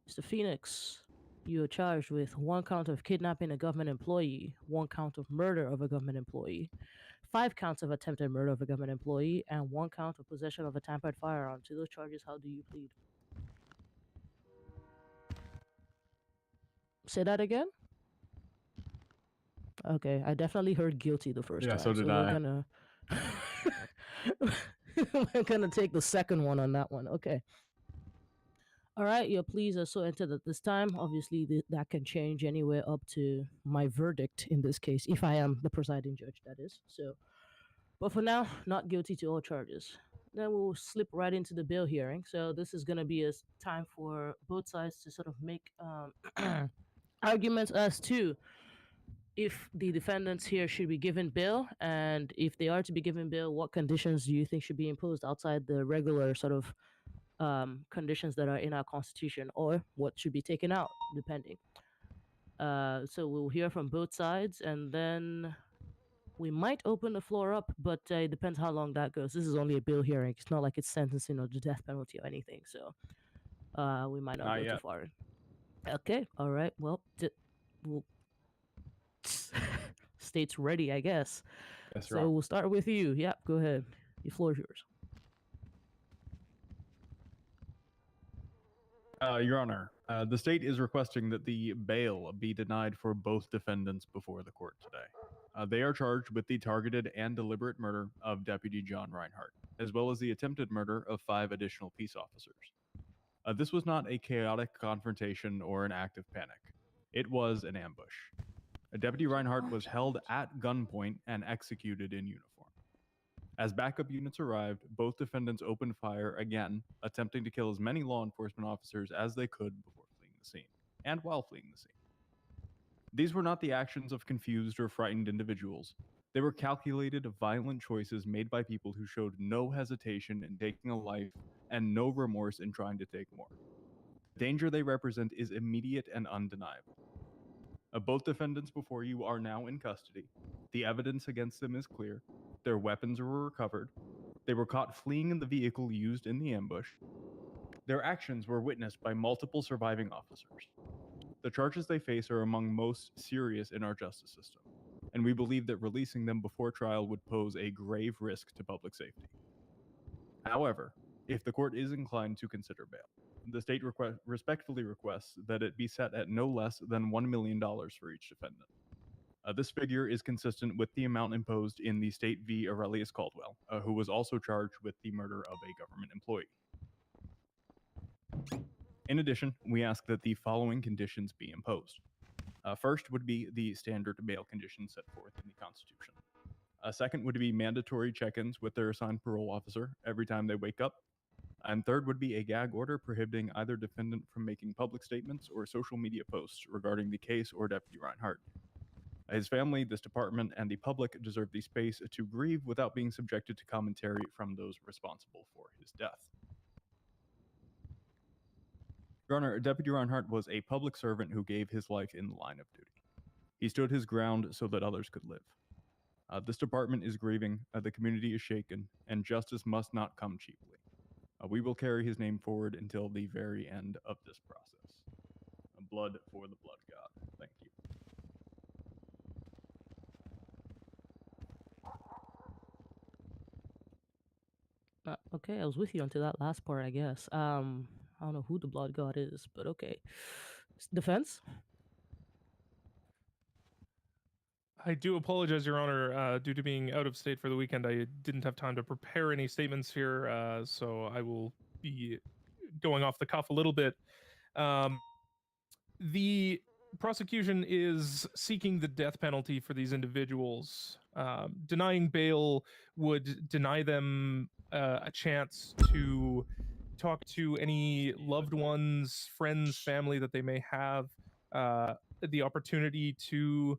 Mr. Phoenix, you are charged with 1 count of kidnapping a government employee, 1 count of murder of a government employee, 5 counts of attempted murder of a government employee, and 1 count of possession of a tampered firearm. To those charges, how do you plead? Say that again? Okay, I definitely heard guilty the first time. So did we're I. gonna we're gonna take the second one on that one. Okay. All right, your pleas are so entered at this time. Obviously, that can change anywhere up to my verdict in this case, if I am the presiding judge, that is. So, but for now, not guilty to all charges. Then we'll slip right into the bail hearing. So this is going to be a time for both sides to sort of make arguments as to if the defendants here should be given bail, and if they are to be given bail, what conditions do you think should be imposed outside the regular sort of conditions that are in our constitution, or what should be taken out, depending. So we'll hear from both sides, and then we might open the floor up, but it depends how long that goes. This is only a bail hearing. It's not like it's sentencing or the death penalty or anything, so we might not go too far. Okay, all right. Well, we'll state's ready, I guess. Yes, so we'll start with you. Yep, go ahead. The floor is yours. Your Honor, the state is requesting that the bail be denied for both defendants before the court today. They are charged with the targeted and deliberate murder of Deputy John Reinhardt, as well as the attempted murder of 5 additional peace officers. This was not a chaotic confrontation or an act of panic. It was an ambush. Deputy Reinhardt was held at gunpoint and executed in uniform. As backup units arrived, both defendants opened fire again, attempting to kill as many law enforcement officers as they could before fleeing the scene, and while fleeing the scene. These were not the actions of confused or frightened individuals. They were calculated, violent choices made by people who showed no hesitation in taking a life and no remorse in trying to take more. The danger they represent is immediate and undeniable. Both defendants before you are now in custody. The evidence against them is clear. Their weapons were recovered. They were caught fleeing in the vehicle used in the ambush. Their actions were witnessed by multiple surviving officers. The charges they face are among most serious in our justice system, and we believe that releasing them before trial would pose a grave risk to public safety. However, if the court is inclined to consider bail, the state respectfully requests that it be set at no less than $1 million for each defendant. This figure is consistent with the amount imposed in the State v. Aurelius Caldwell, who was also charged with the murder of a government employee. In addition, we ask that the following conditions be imposed. First would be the standard bail conditions set forth in the Constitution. Second would be mandatory check-ins with their assigned parole officer every time they wake up. And third would be a gag order prohibiting either defendant from making public statements or social media posts regarding the case or Deputy Reinhardt. His family, this department, and the public deserve the space to grieve without being subjected to commentary from those responsible for his death. Your Honor, Deputy Reinhardt was a public servant who gave his life in the line of duty. He stood his ground so that others could live. This department is grieving, the community is shaken, and justice must not come cheaply. We will carry his name forward until the very end of this process. Blood for the blood god. Thank you. Okay, I was with you until that last part, I guess. I don't know who the blood god is, but okay. Defense? I do apologize, Your Honor. Due to being out of state for the weekend, I didn't have time to prepare any statements here, so I will be going off the cuff a little bit. The prosecution is seeking the death penalty for these individuals. Denying bail would deny them a chance to talk to any loved ones, friends, family that they may have, the opportunity to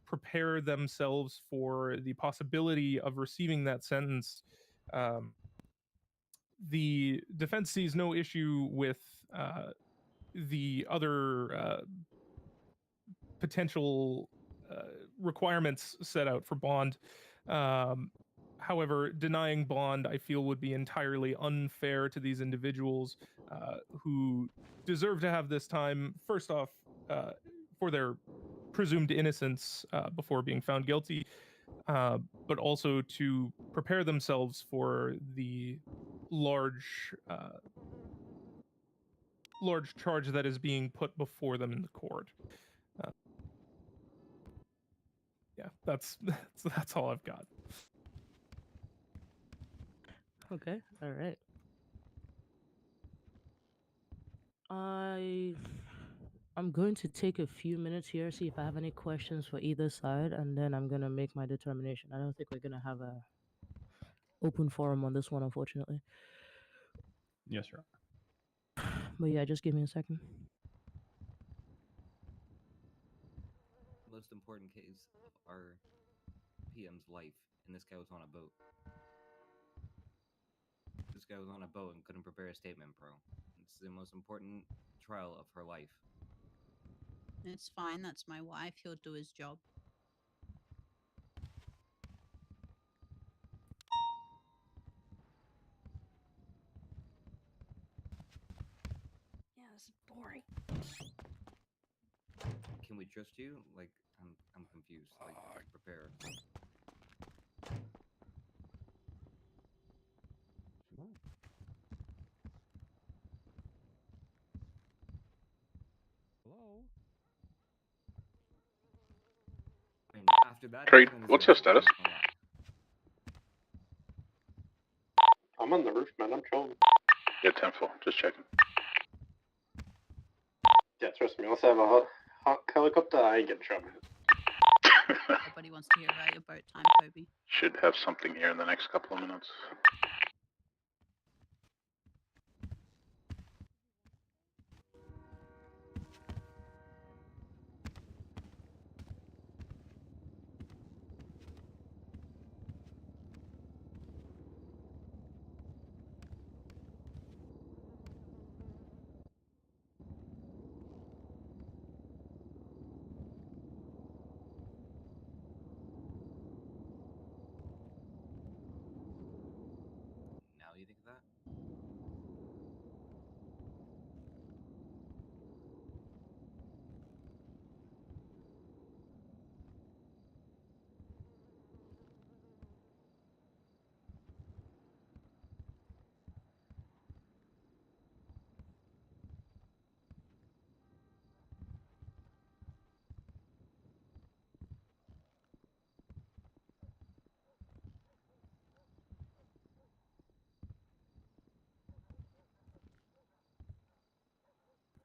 prepare themselves for the possibility of receiving that sentence. The defense sees no issue with the other potential requirements set out for bond. However, denying bond, I feel, would be entirely unfair to these individuals who deserve to have this time, first off, for their presumed innocence before being found guilty, but also to prepare themselves for the large large charge that is being put before them in the court. Yeah, that's all I've got. Okay, all right. I'm going to take a few minutes here, see if I have any questions for either side, and then I'm gonna make my determination. I don't think we're gonna have a open forum on this one, unfortunately. Yes, sir. But yeah, just give me a second. Most important case of our PM's life, and this guy was on a boat. This guy was on a boat and couldn't prepare a statement, bro. It's the most important trial of her life. It's fine. That's my wife. He'll do his job. Yeah, this is boring. Can we trust you? Like, I'm confused. Like, prepare. Hello? I mean, after that, Trade, this one is what's your gonna- status? I'm on the roof, man. I'm chilling. Yeah, 10-4. Just checking. Yeah, trust me. Let's have a hot helicopter. I ain't getting shot, man. Nobody wants to hear about your boat time, Kobe. Should have something here in the next couple of minutes. Now you think of that?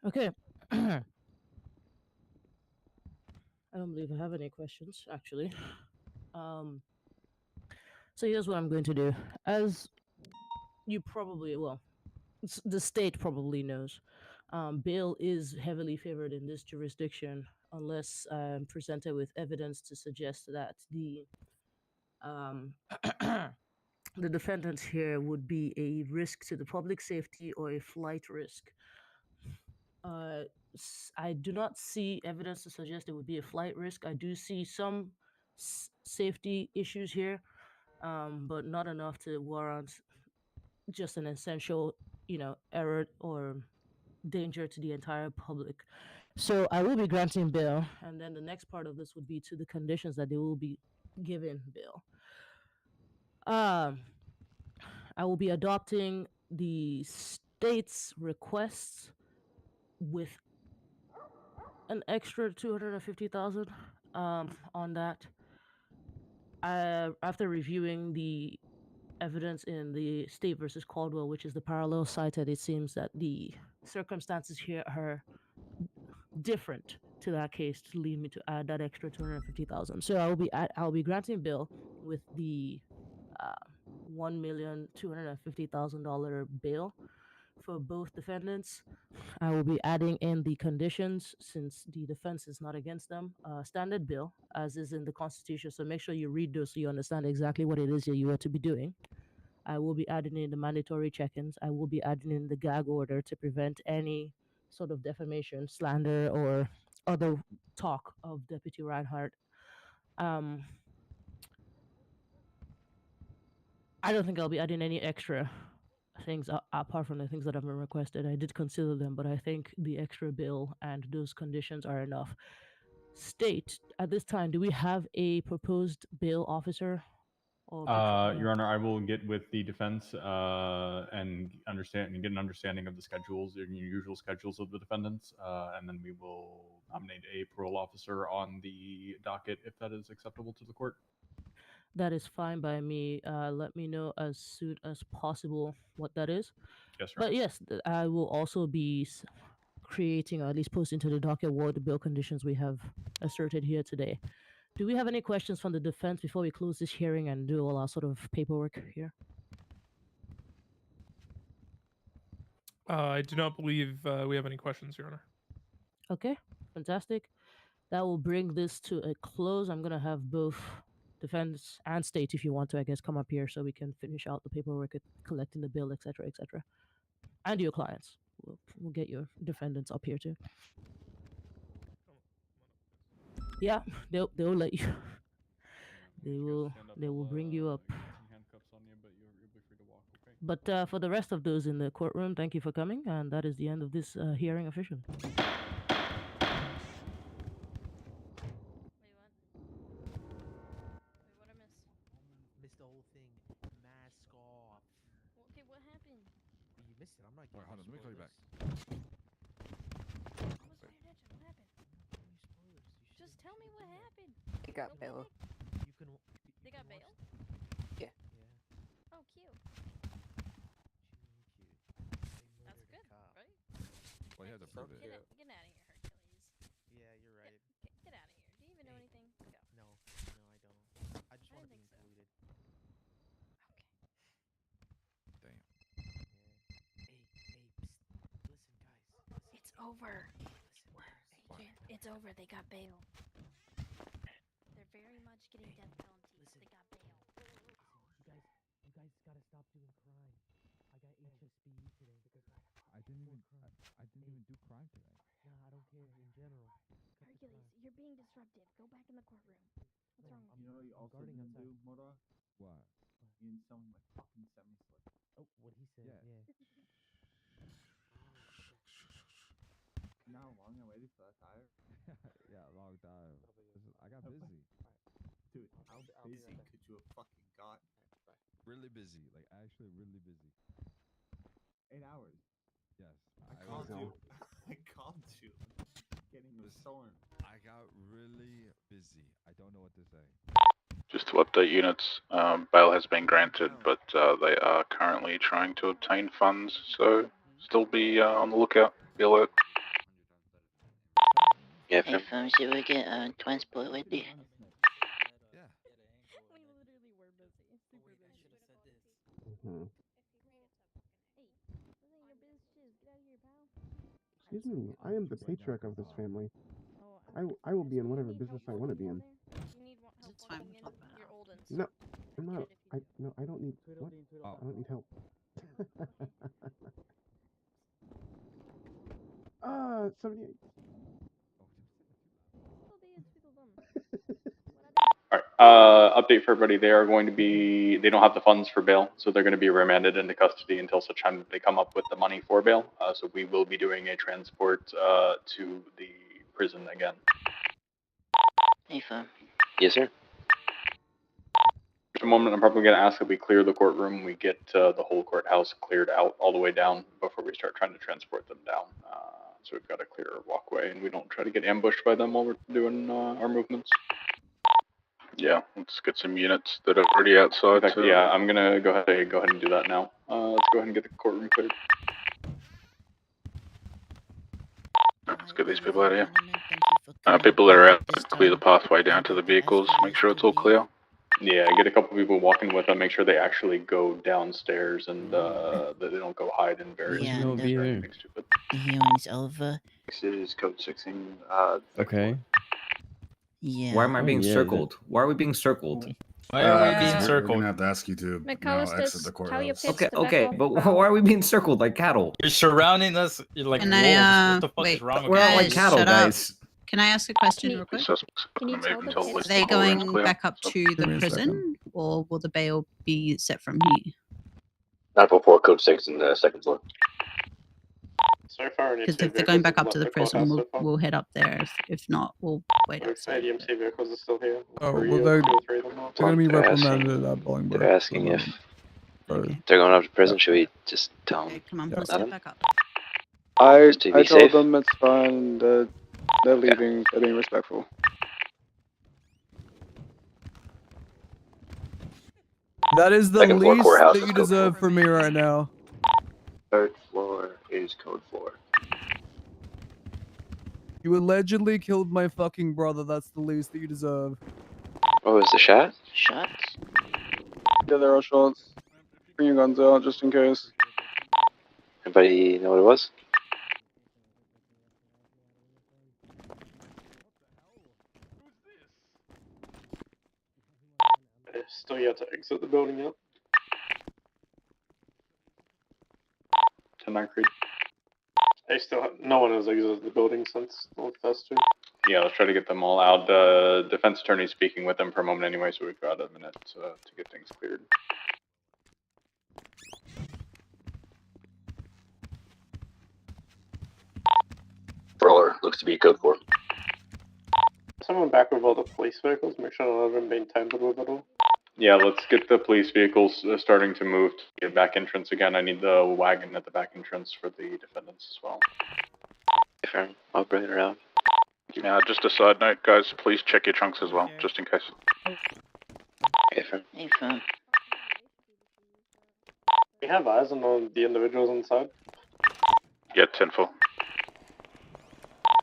Okay. I don't believe I have any questions, actually. So here's what I'm going to do. As you probably, well, the state probably knows, bail is heavily favored in this jurisdiction unless presented with evidence to suggest that um, the defendants here would be a risk to the public safety or a flight risk. I do not see evidence to suggest it would be a flight risk. I do see some safety issues here, but not enough to warrant just an essential, error or danger to the entire public. So I will be granting bail, and then the next part of this would be to the conditions that they will be given bail. I will be adopting the state's requests with an extra 250,000 on that. After reviewing the evidence in the State versus Caldwell, which is the parallel cited, it seems that the circumstances here are different to that case to lead me to add that extra 250,000. So I'll be granting bail with the $1,250,000 bail for both defendants. I will be adding in the conditions since the defense is not against them. Standard bill, as is in the Constitution. So make sure you read those so you understand exactly what it is that you are to be doing. I will be adding in the mandatory check-ins. I will be adding in the gag order to prevent any sort of defamation, slander, or other talk of Deputy Reinhardt. I don't think I'll be adding any extra things apart from the things that have been requested. I did consider them, but I think the extra bill and those conditions are enough. State, at this time, do we have a proposed bail officer? Your Honor, I will get with the defense and get an understanding of the schedules, the usual schedules of the defendants, and then we will nominate a parole officer on the docket if that is acceptable to the court. That is fine by me. Let me know as soon as possible what that is. Yes, sir. But yes, I will also be creating, or at least posting to the docket, what the bail conditions we have asserted here today. Do we have any questions from the defense before we close this hearing and do all our sort of paperwork here? I do not believe we have any questions, Your Honor. Okay, fantastic. That will bring this to a close. I'm going to have both defense and state, if you want to, I guess, come up here so we can finish out the paperwork, collecting the bill, etc., etc. And your clients. We'll get your defendants up here too. Yeah, they'll let you. They will bring you up. But for the rest of those in the courtroom, thank you for coming, and that is the end of this hearing officially. Missed the whole thing. Mask off. Okay, what happened? You missed it. I'm not. Wait, hold on. Let me call you back. I was paying attention. What happened? Just tell me what happened. They got bail. You can. They got bail? Yeah. Oh, cute. That's good, right? Well, you have to prove it. Get out of here, Hercules. Yeah, you're right. Get out of here. Do you even know anything? Go. No, I don't. I just want to be included. Damn. Hey, psst. Listen, guys. It's over. It's over. They got bail. They're very much getting death penalties. They got bail. You guys gotta stop doing crime. I got HSBE today because I didn't even do crime today. No, I don't care in general. Hercules, you're being disruptive. Go back in the courtroom. What's wrong with You know what you also didn't do, Mora? What? You didn't sell me my fucking semi-slip. Oh, what he said, yeah. You know how long I waited for that tire? Yeah, a long time. I got busy. Dude, how busy could you have fucking gotten? Really busy. Like, actually really busy. 8 hours. Yes. I called you. I called you. Getting the storm. I got really busy. I don't know what to say. Just to update units, bail has been granted, but they are currently trying to obtain funds, so still be on the lookout. Be alert. Yeah, Hey, fam, should we get transport with you? Yeah. We literally were busy. Super busy. Mhm. Hey, this ain't your biz shiz. Get out of here, pal. Excuse me, I am the patriarch of this family. I will be in whatever business I want to be in. You need help walking in? You're old and No, I'm not. I don't need. What? I don't need help. 78. All right. Update for everybody. They are going to be. They don't have the funds for bail, so they're going to be remanded into custody until such time that they come up with the money for bail. So we will be doing a transport to the prison again. Hey, fam. Yes, sir. Just a moment. I'm probably going to ask that we clear the courtroom. We get the whole courthouse cleared out all the way down before we start trying to transport them down. So we've got a clear walkway, and we don't try to get ambushed by them while we're doing our movements. Yeah, let's get some units that are already outside. In fact, yeah, I'm gonna go ahead and do that now. Let's go ahead and get the courtroom cleared. Let's get these people out of here. People that are out, clear the pathway down to the vehicles. Make sure it's all clear. Yeah, get a couple people walking with them. Make sure they actually go downstairs and that they don't go hide in various rooms or anything stupid. The hearing's over. It is code 16. Okay. Yeah. Why am I being yeah, circled? Why are we being circled? Why are we being We're circled? gonna have to ask you to now exit the courthouse. Okay, but why are we being circled like cattle? You're surrounding us like Can wolves. I, What the fuck wait, is wrong with We're you? not like guys, cattle, shut up. guys. Can I ask a question real quick? Can you tell the Are they going back up to the prison, or will the bail be set from here? Not before code 6 in the second floor. So far, only Because two if they're going vehicles back have up to left the prison, courthouse we'll, so far. we'll head up there. If not, we'll wait outside. ADMC vehicles are still here. Oh, Three well, or they're- two or three of them are. They're gonna be They're reprimanded asking- at that Bolingbrook. they're asking so if they're going up to prison. Should we just tell them? Come on, Let let's them? head back up. I To be told safe. them it's fine. They're leaving. They're being respectful. That is the Second floor least courthouse that is you code deserve from me right now. Third floor is code 4. You allegedly killed my fucking brother. That's the least that you deserve. Oh, What was the shot? Shots? Yeah, there are shots. Bring your guns out just in case. Anybody know what it was? They're still yet to exit the building yet. 10-9 Creed. They still have, no one has exited the building since the first two. Yeah, let's try to get them all out. The defense attorney's speaking with them for a moment anyway, so we've got a minute to get things cleared. Brawler looks to be code 4. Someone back with all the police vehicles, make sure none of them been tampered with at all. Yeah, let's get the police vehicles starting to move to the back entrance again. I need the wagon at the back entrance for the defendants as well. Sure, I'll bring it around. Now, just a side note, guys, please check your trunks as well, just in case. Okay, fine. Hey, fam. We have eyes on all the individuals inside. Yeah, 10-4.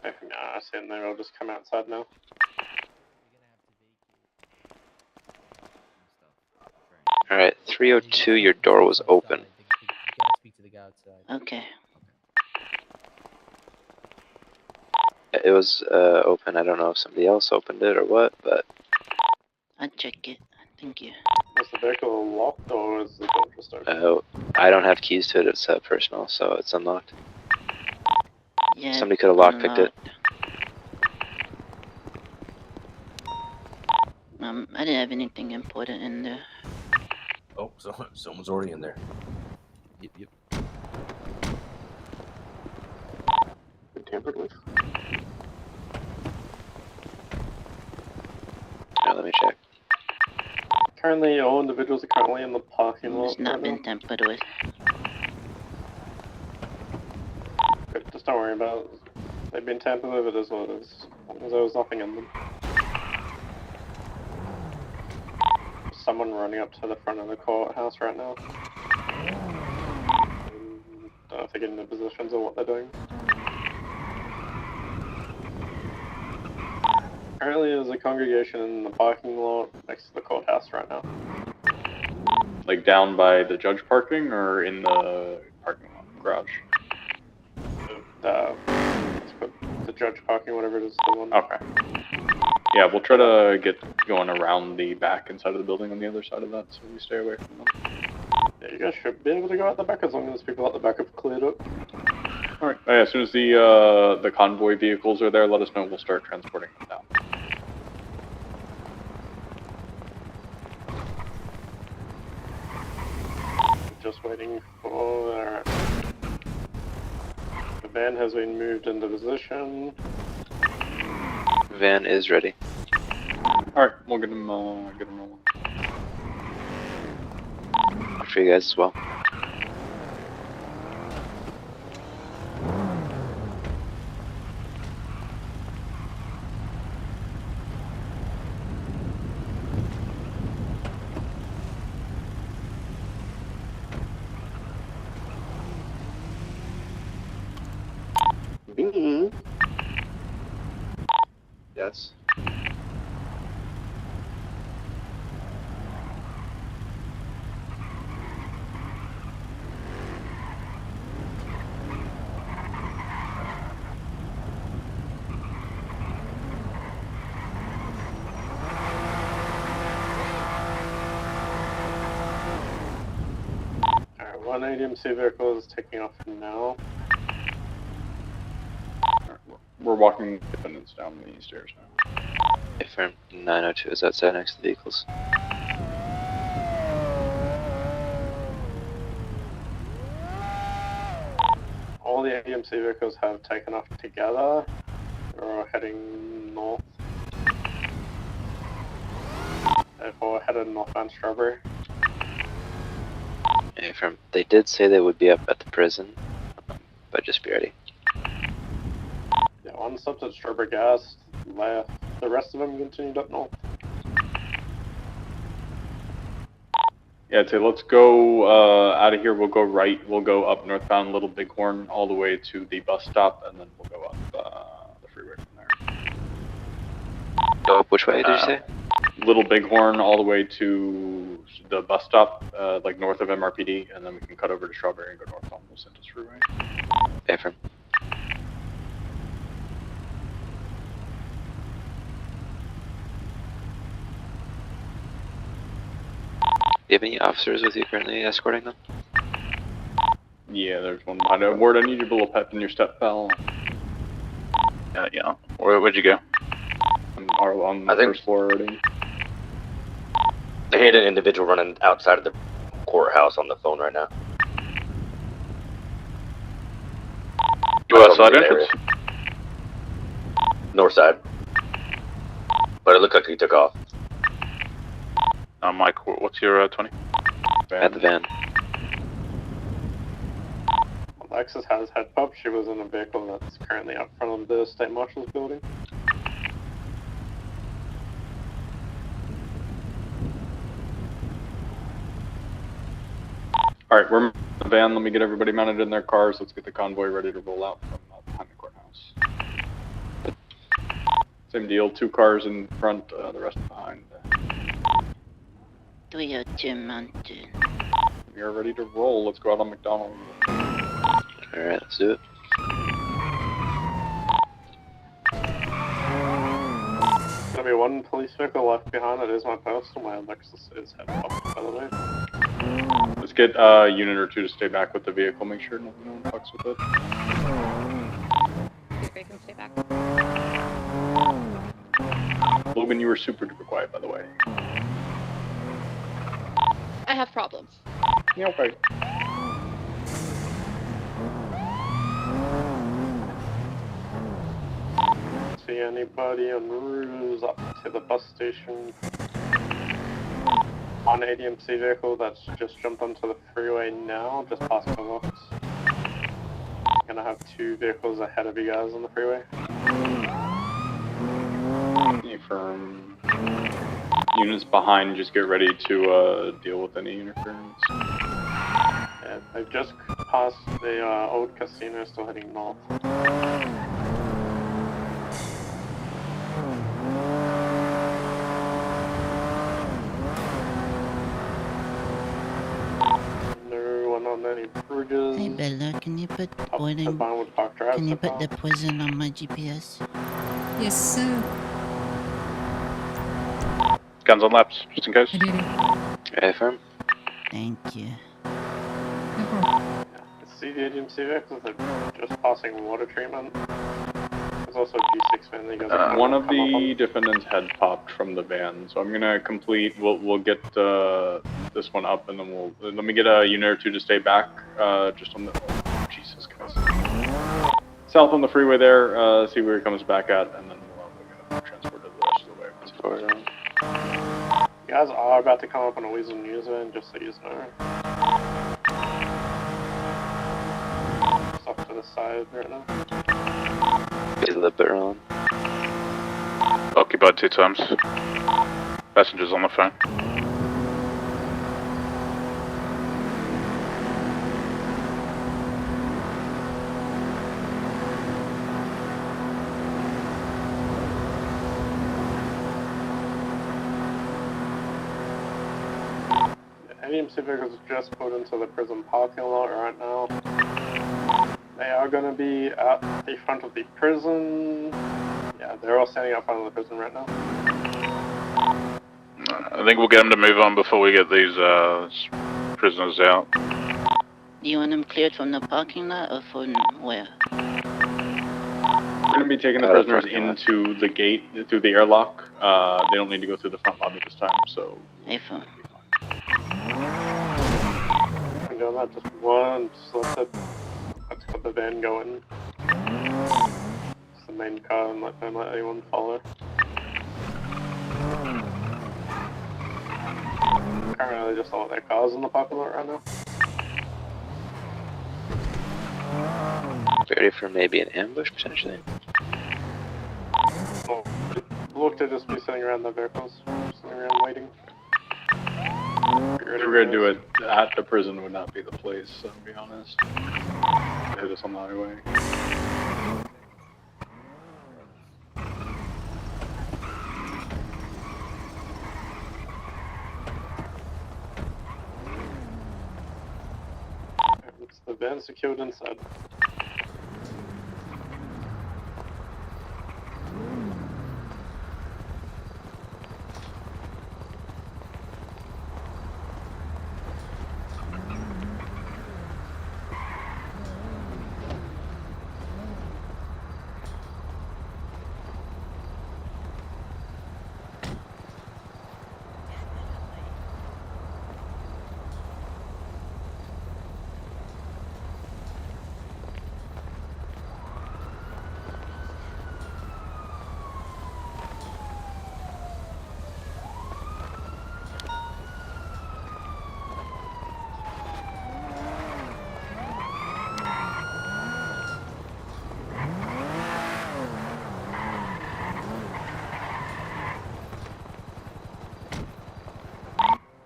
Okay, no, I see them there. I'll just come outside now. Alright, 302, your door was open. Speak to the guy outside. Okay. It was open. I don't know if somebody else opened it or what, but I'll check it. Thank you. Was the vehicle locked or is the door just open? I don't have keys to it. It's personal, so it's unlocked. Yeah. Somebody could have lockpicked it. I didn't have anything important in there. Oh, someone's already in there. Yep. Been tampered with. Let me check. Currently, all individuals are currently in the parking lot. It's not been tampered with. Good, just don't worry about it. They've been tampered with, it is what it is. As long as there was nothing in them. Someone running up to the front of the courthouse right now. Don't know if they're getting the positions or what they're doing. Currently, there's a congregation in the parking lot next to the courthouse right now. Like down by the judge parking or in the parking lot garage? Let's put the judge parking, whatever it is, the one. Okay. Yeah, we'll try to get going around the back inside of the building on the other side of that, so we stay away from them. Yeah, you guys should be able to go out the back as long as people at the back have cleared up. All right. As soon as the convoy vehicles are there, let us know. We'll start transporting them down. Just waiting for. The van has been moved into position. Van is ready. All right, we'll get them rolling. For you guys as well. Yes. Alright, one ADMC vehicle is taking off now. We're walking defendants down the stairs now. Affirm. 902 is outside next to the vehicles. All the ADMC vehicles have taken off together. They're heading north. Therefore, headed northbound Strawberry. Affirm. They did say they would be up at the prison, but just be ready. Yeah, one stopped at Strawberry Gas, left. The rest of them continued up north. Yeah, I'd say let's go out of here. We'll go right. We'll go up northbound Little Bighorn all the way to the bus stop, and then we'll go up the freeway from there. Go up which way did you say? Little Bighorn all the way to the bus stop, like north of MRPD, and then we can cut over to Strawberry and go north on Los Santos Freeway. Affirm. Do you have any officers with you currently escorting them? Yeah, there's one behind. Ward, I need you a little pep in your step, pal. Yeah. Where'd you go? On the first floor already. I hate an individual running outside of the courthouse on the phone right now. U.S. side entrance? North side. But it looked like he took off. Mike, what's your 20? At the van. Alexis has head pop. She was in a vehicle that's currently out front of the State Marshal's building. Alright, we're in the van. Let me get everybody mounted in their cars. Let's get the convoy ready to roll out from behind the courthouse. Same deal, 2 cars in front, the rest behind. Toyota Mountain. We are ready to roll. Let's go out on McDonald. Alright, let's do it. There'll be one police vehicle left behind. It is my personal. My Lexus is head pop, by the way. Let's get a unit or 2 to stay back with the vehicle. Make sure no one fucks with it. You can stay back. Logan, you were super duper quiet, by the way. I have problems. Yeah, okay. See anybody on route up to the bus station? One ADMC vehicle that's just jumped onto the freeway now, just past the locks. Gonna have 2 vehicles ahead of you guys on the freeway. Affirm. Units behind, just get ready to deal with any interference. Yeah, they've just passed the old casino, still heading north. No one on any bridges. Hey Bella, can you put Up to boarding? Barnwood Park Drive. Can you so put far. the prison on my GPS? Yes, sir. Guns on laps, just in case. Affirm. Thank you. It's see the agency vehicles that are just passing water treatment. There's also a G6 van that you guys One of the defendants had popped from the van, so I'm gonna complete. We'll get this one up, and then let me get a unit or two to stay back. Just on the Jesus Christ. South on the freeway there. See where he comes back at, and then we'll transport it the rest of the way. You guys are about to come up on a Weasel News van, just so you know. Just off to the side right now. Is the bit on? Occupied 2 times. Passengers on the phone. AMC vehicles just put into the prison parking lot right now. They are going to be at the front of the prison. Yeah, they're all standing out front of the prison right now. I think we'll get them to move on before we get these prisoners out. Do you want them cleared from the parking lot or from where? We're going to be taking the prisoners into the gate, through the airlock. They don't need to go through the front lobby this time, so... Hey, phone. I'm doing that just one, just let's put the van go in. It's the main car and don't let anyone follow. Currently just all their cars in the parking lot right now. Ready for maybe an ambush potentially? Well, look to just be sitting around the vehicles, sitting around waiting. If we're gonna do it at the prison would not be the place, so to be honest. Hit us on the highway. It's the van secured inside.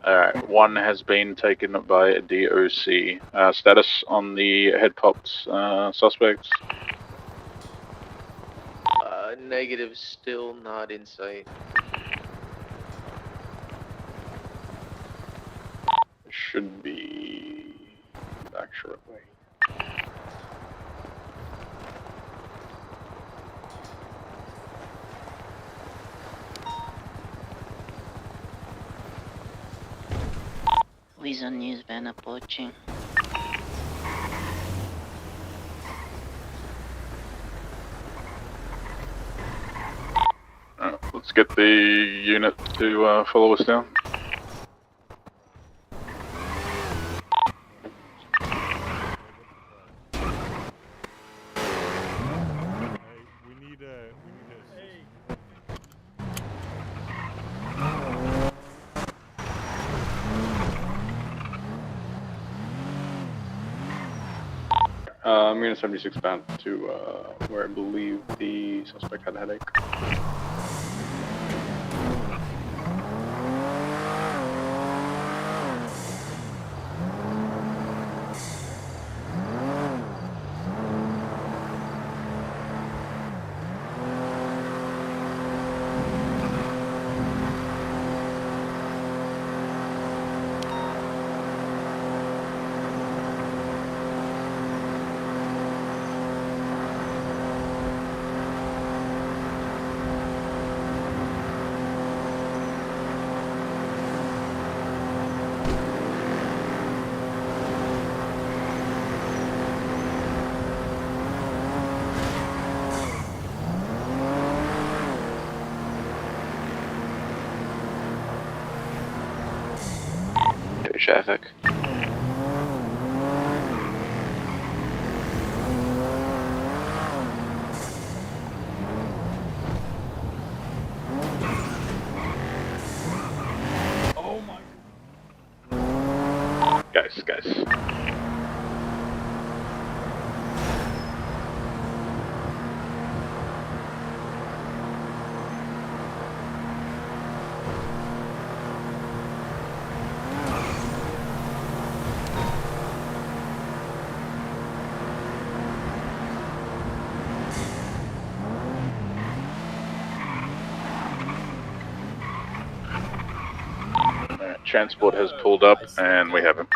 Alright, one has been taken by a DOC. Status on the head popped suspects? Negative, still not in sight. Should be back shortly. Weasel News van approaching. Let's get the unit to follow us down. I'm going to 76 bound to where I believe the suspect had a headache. traffic. Oh my. Guys. Alright, transport has pulled up, and we have him.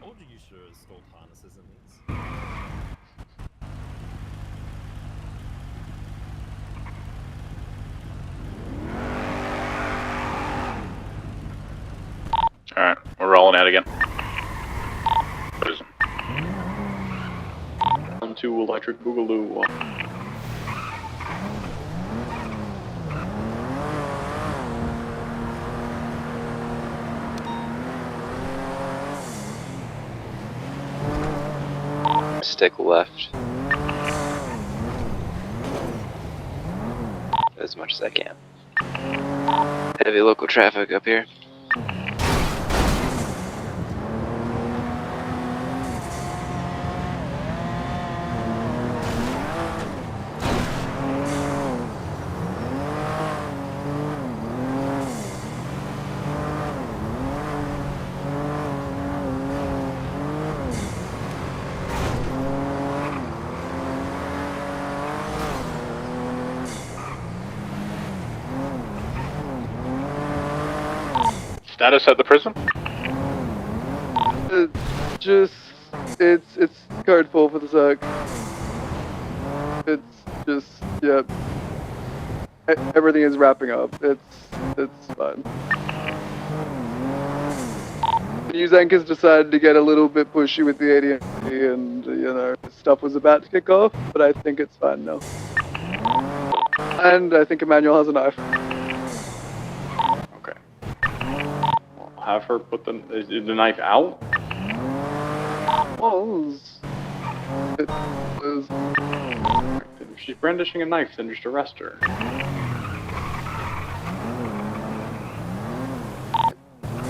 Told you should have installed harnesses in these. Alright, we're rolling out again. Prison. On to Electric Boogaloo. Stick left. As much as I can. Heavy local traffic up here. Status at the prison? It's code 4 for the sec. It's just, yeah. Everything is wrapping up. It's fine. Uzank has decided to get a little bit pushy with the ADMC and, stuff was about to kick off, but I think it's fine now. And I think Emmanuel has a knife. Okay. Well, have her put the knife out. Well, If she's brandishing a knife, then just arrest her.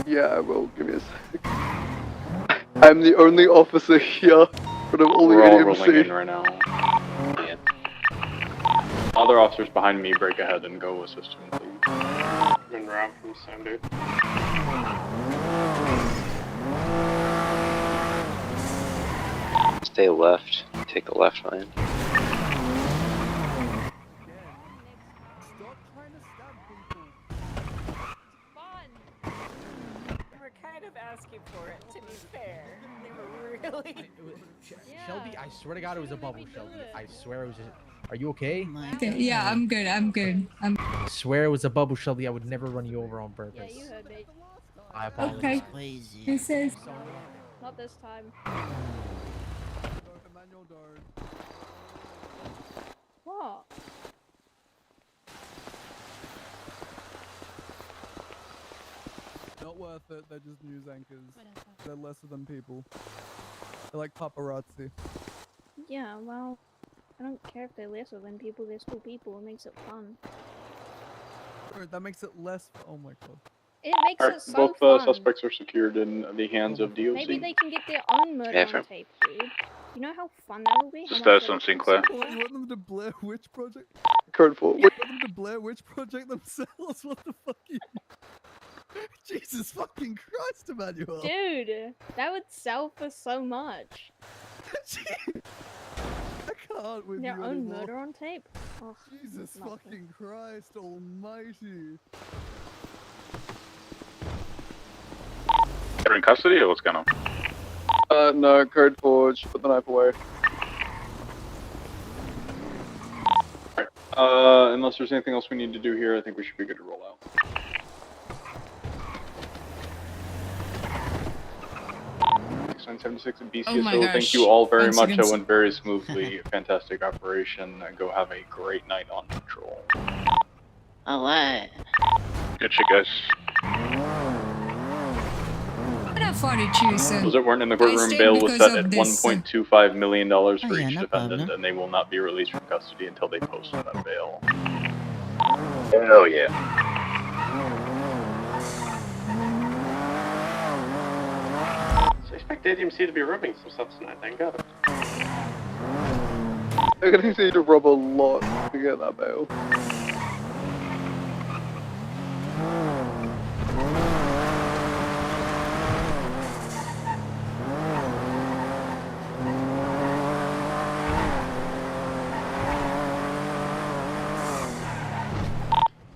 yeah, I will. Give me a sec. I'm the only officer here, but I'm only We're all ADMC. rolling in right now. Yeah. Other officers behind me, break ahead and go assist him, please. Been route from Sandy. Stay left. Take the left lane. Stop trying to stab people. They were kind of asking for it, to be fair. They were really... Shelby, I swear to God it was a bubble, Shelby. I swear it was just... Are you okay? Okay, yeah, I'm good. I swear it was a bubble, Shelby. I would never run you over on purpose. Yeah, you heard me. I apologize. Okay. Who says? Not this time. What? Not worth it, they're just news anchors. They're lesser than people. They're like paparazzi. Yeah, well, I don't care if they're lesser than people, they're still people. It makes it fun. That makes it less. Oh my god. It makes Alright, it so both fun. suspects are secured in the hands of DOC. Maybe they can get their own murder Yeah, on fair. tape, dude. You know how fun that will be? How much Status that on would Sinclair. consume? You want them to Blair Witch Project? Code 4. You want them to Blair Witch Project themselves? What the fuck you... Jesus fucking Christ, Emmanuel! Dude, that would sell for so much. I can't with Their you own anymore. murder on tape? Oh, Jesus fucking Christ almighty. They're in custody or what's going on? No, code 4, just put the knife away. Unless there's anything else we need to do here, I think we should be good to roll out. Makes sense. 976 and Oh my BCSO. gosh. Thank you all very 1 much. second. That went very smoothly. Fantastic operation. Go have a great night on patrol. Alright. Good shit, guys. What a funny choose. Those that weren't in the I courtroom, stayed bail was because set of at this. $1.25 million for yeah, each no defendant, problem. and they will not be released from custody until they post that bail. Hell yeah. So I expect ADMC to be robbing some stuff tonight, thank God. They're gonna need to rob a lot to get that bail.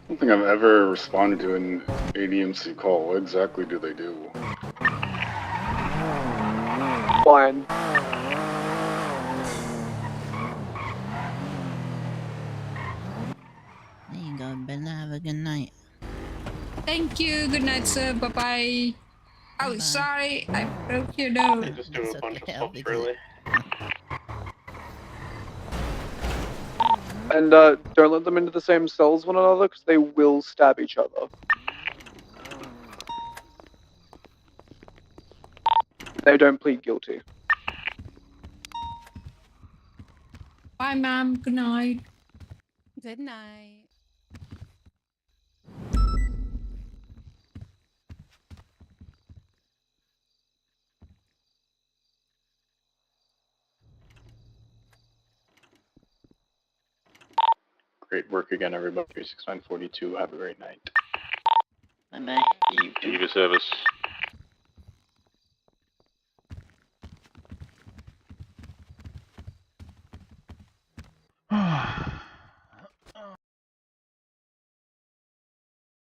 I don't think I've ever responded to an ADMC call. What exactly do they do? Fine. There you go, Bella. Have a good night. Thank you. Good night, sir. Bye bye. Oh, sorry. I broke your nose. They just do a bunch of stuff, really. And don't let them into the same cells as one another, because they will stab each other. They don't plead guilty. Bye, ma'am. Good night. Good night. Great work again, everybody. 36942. Have a great night. Bye bye. You to service.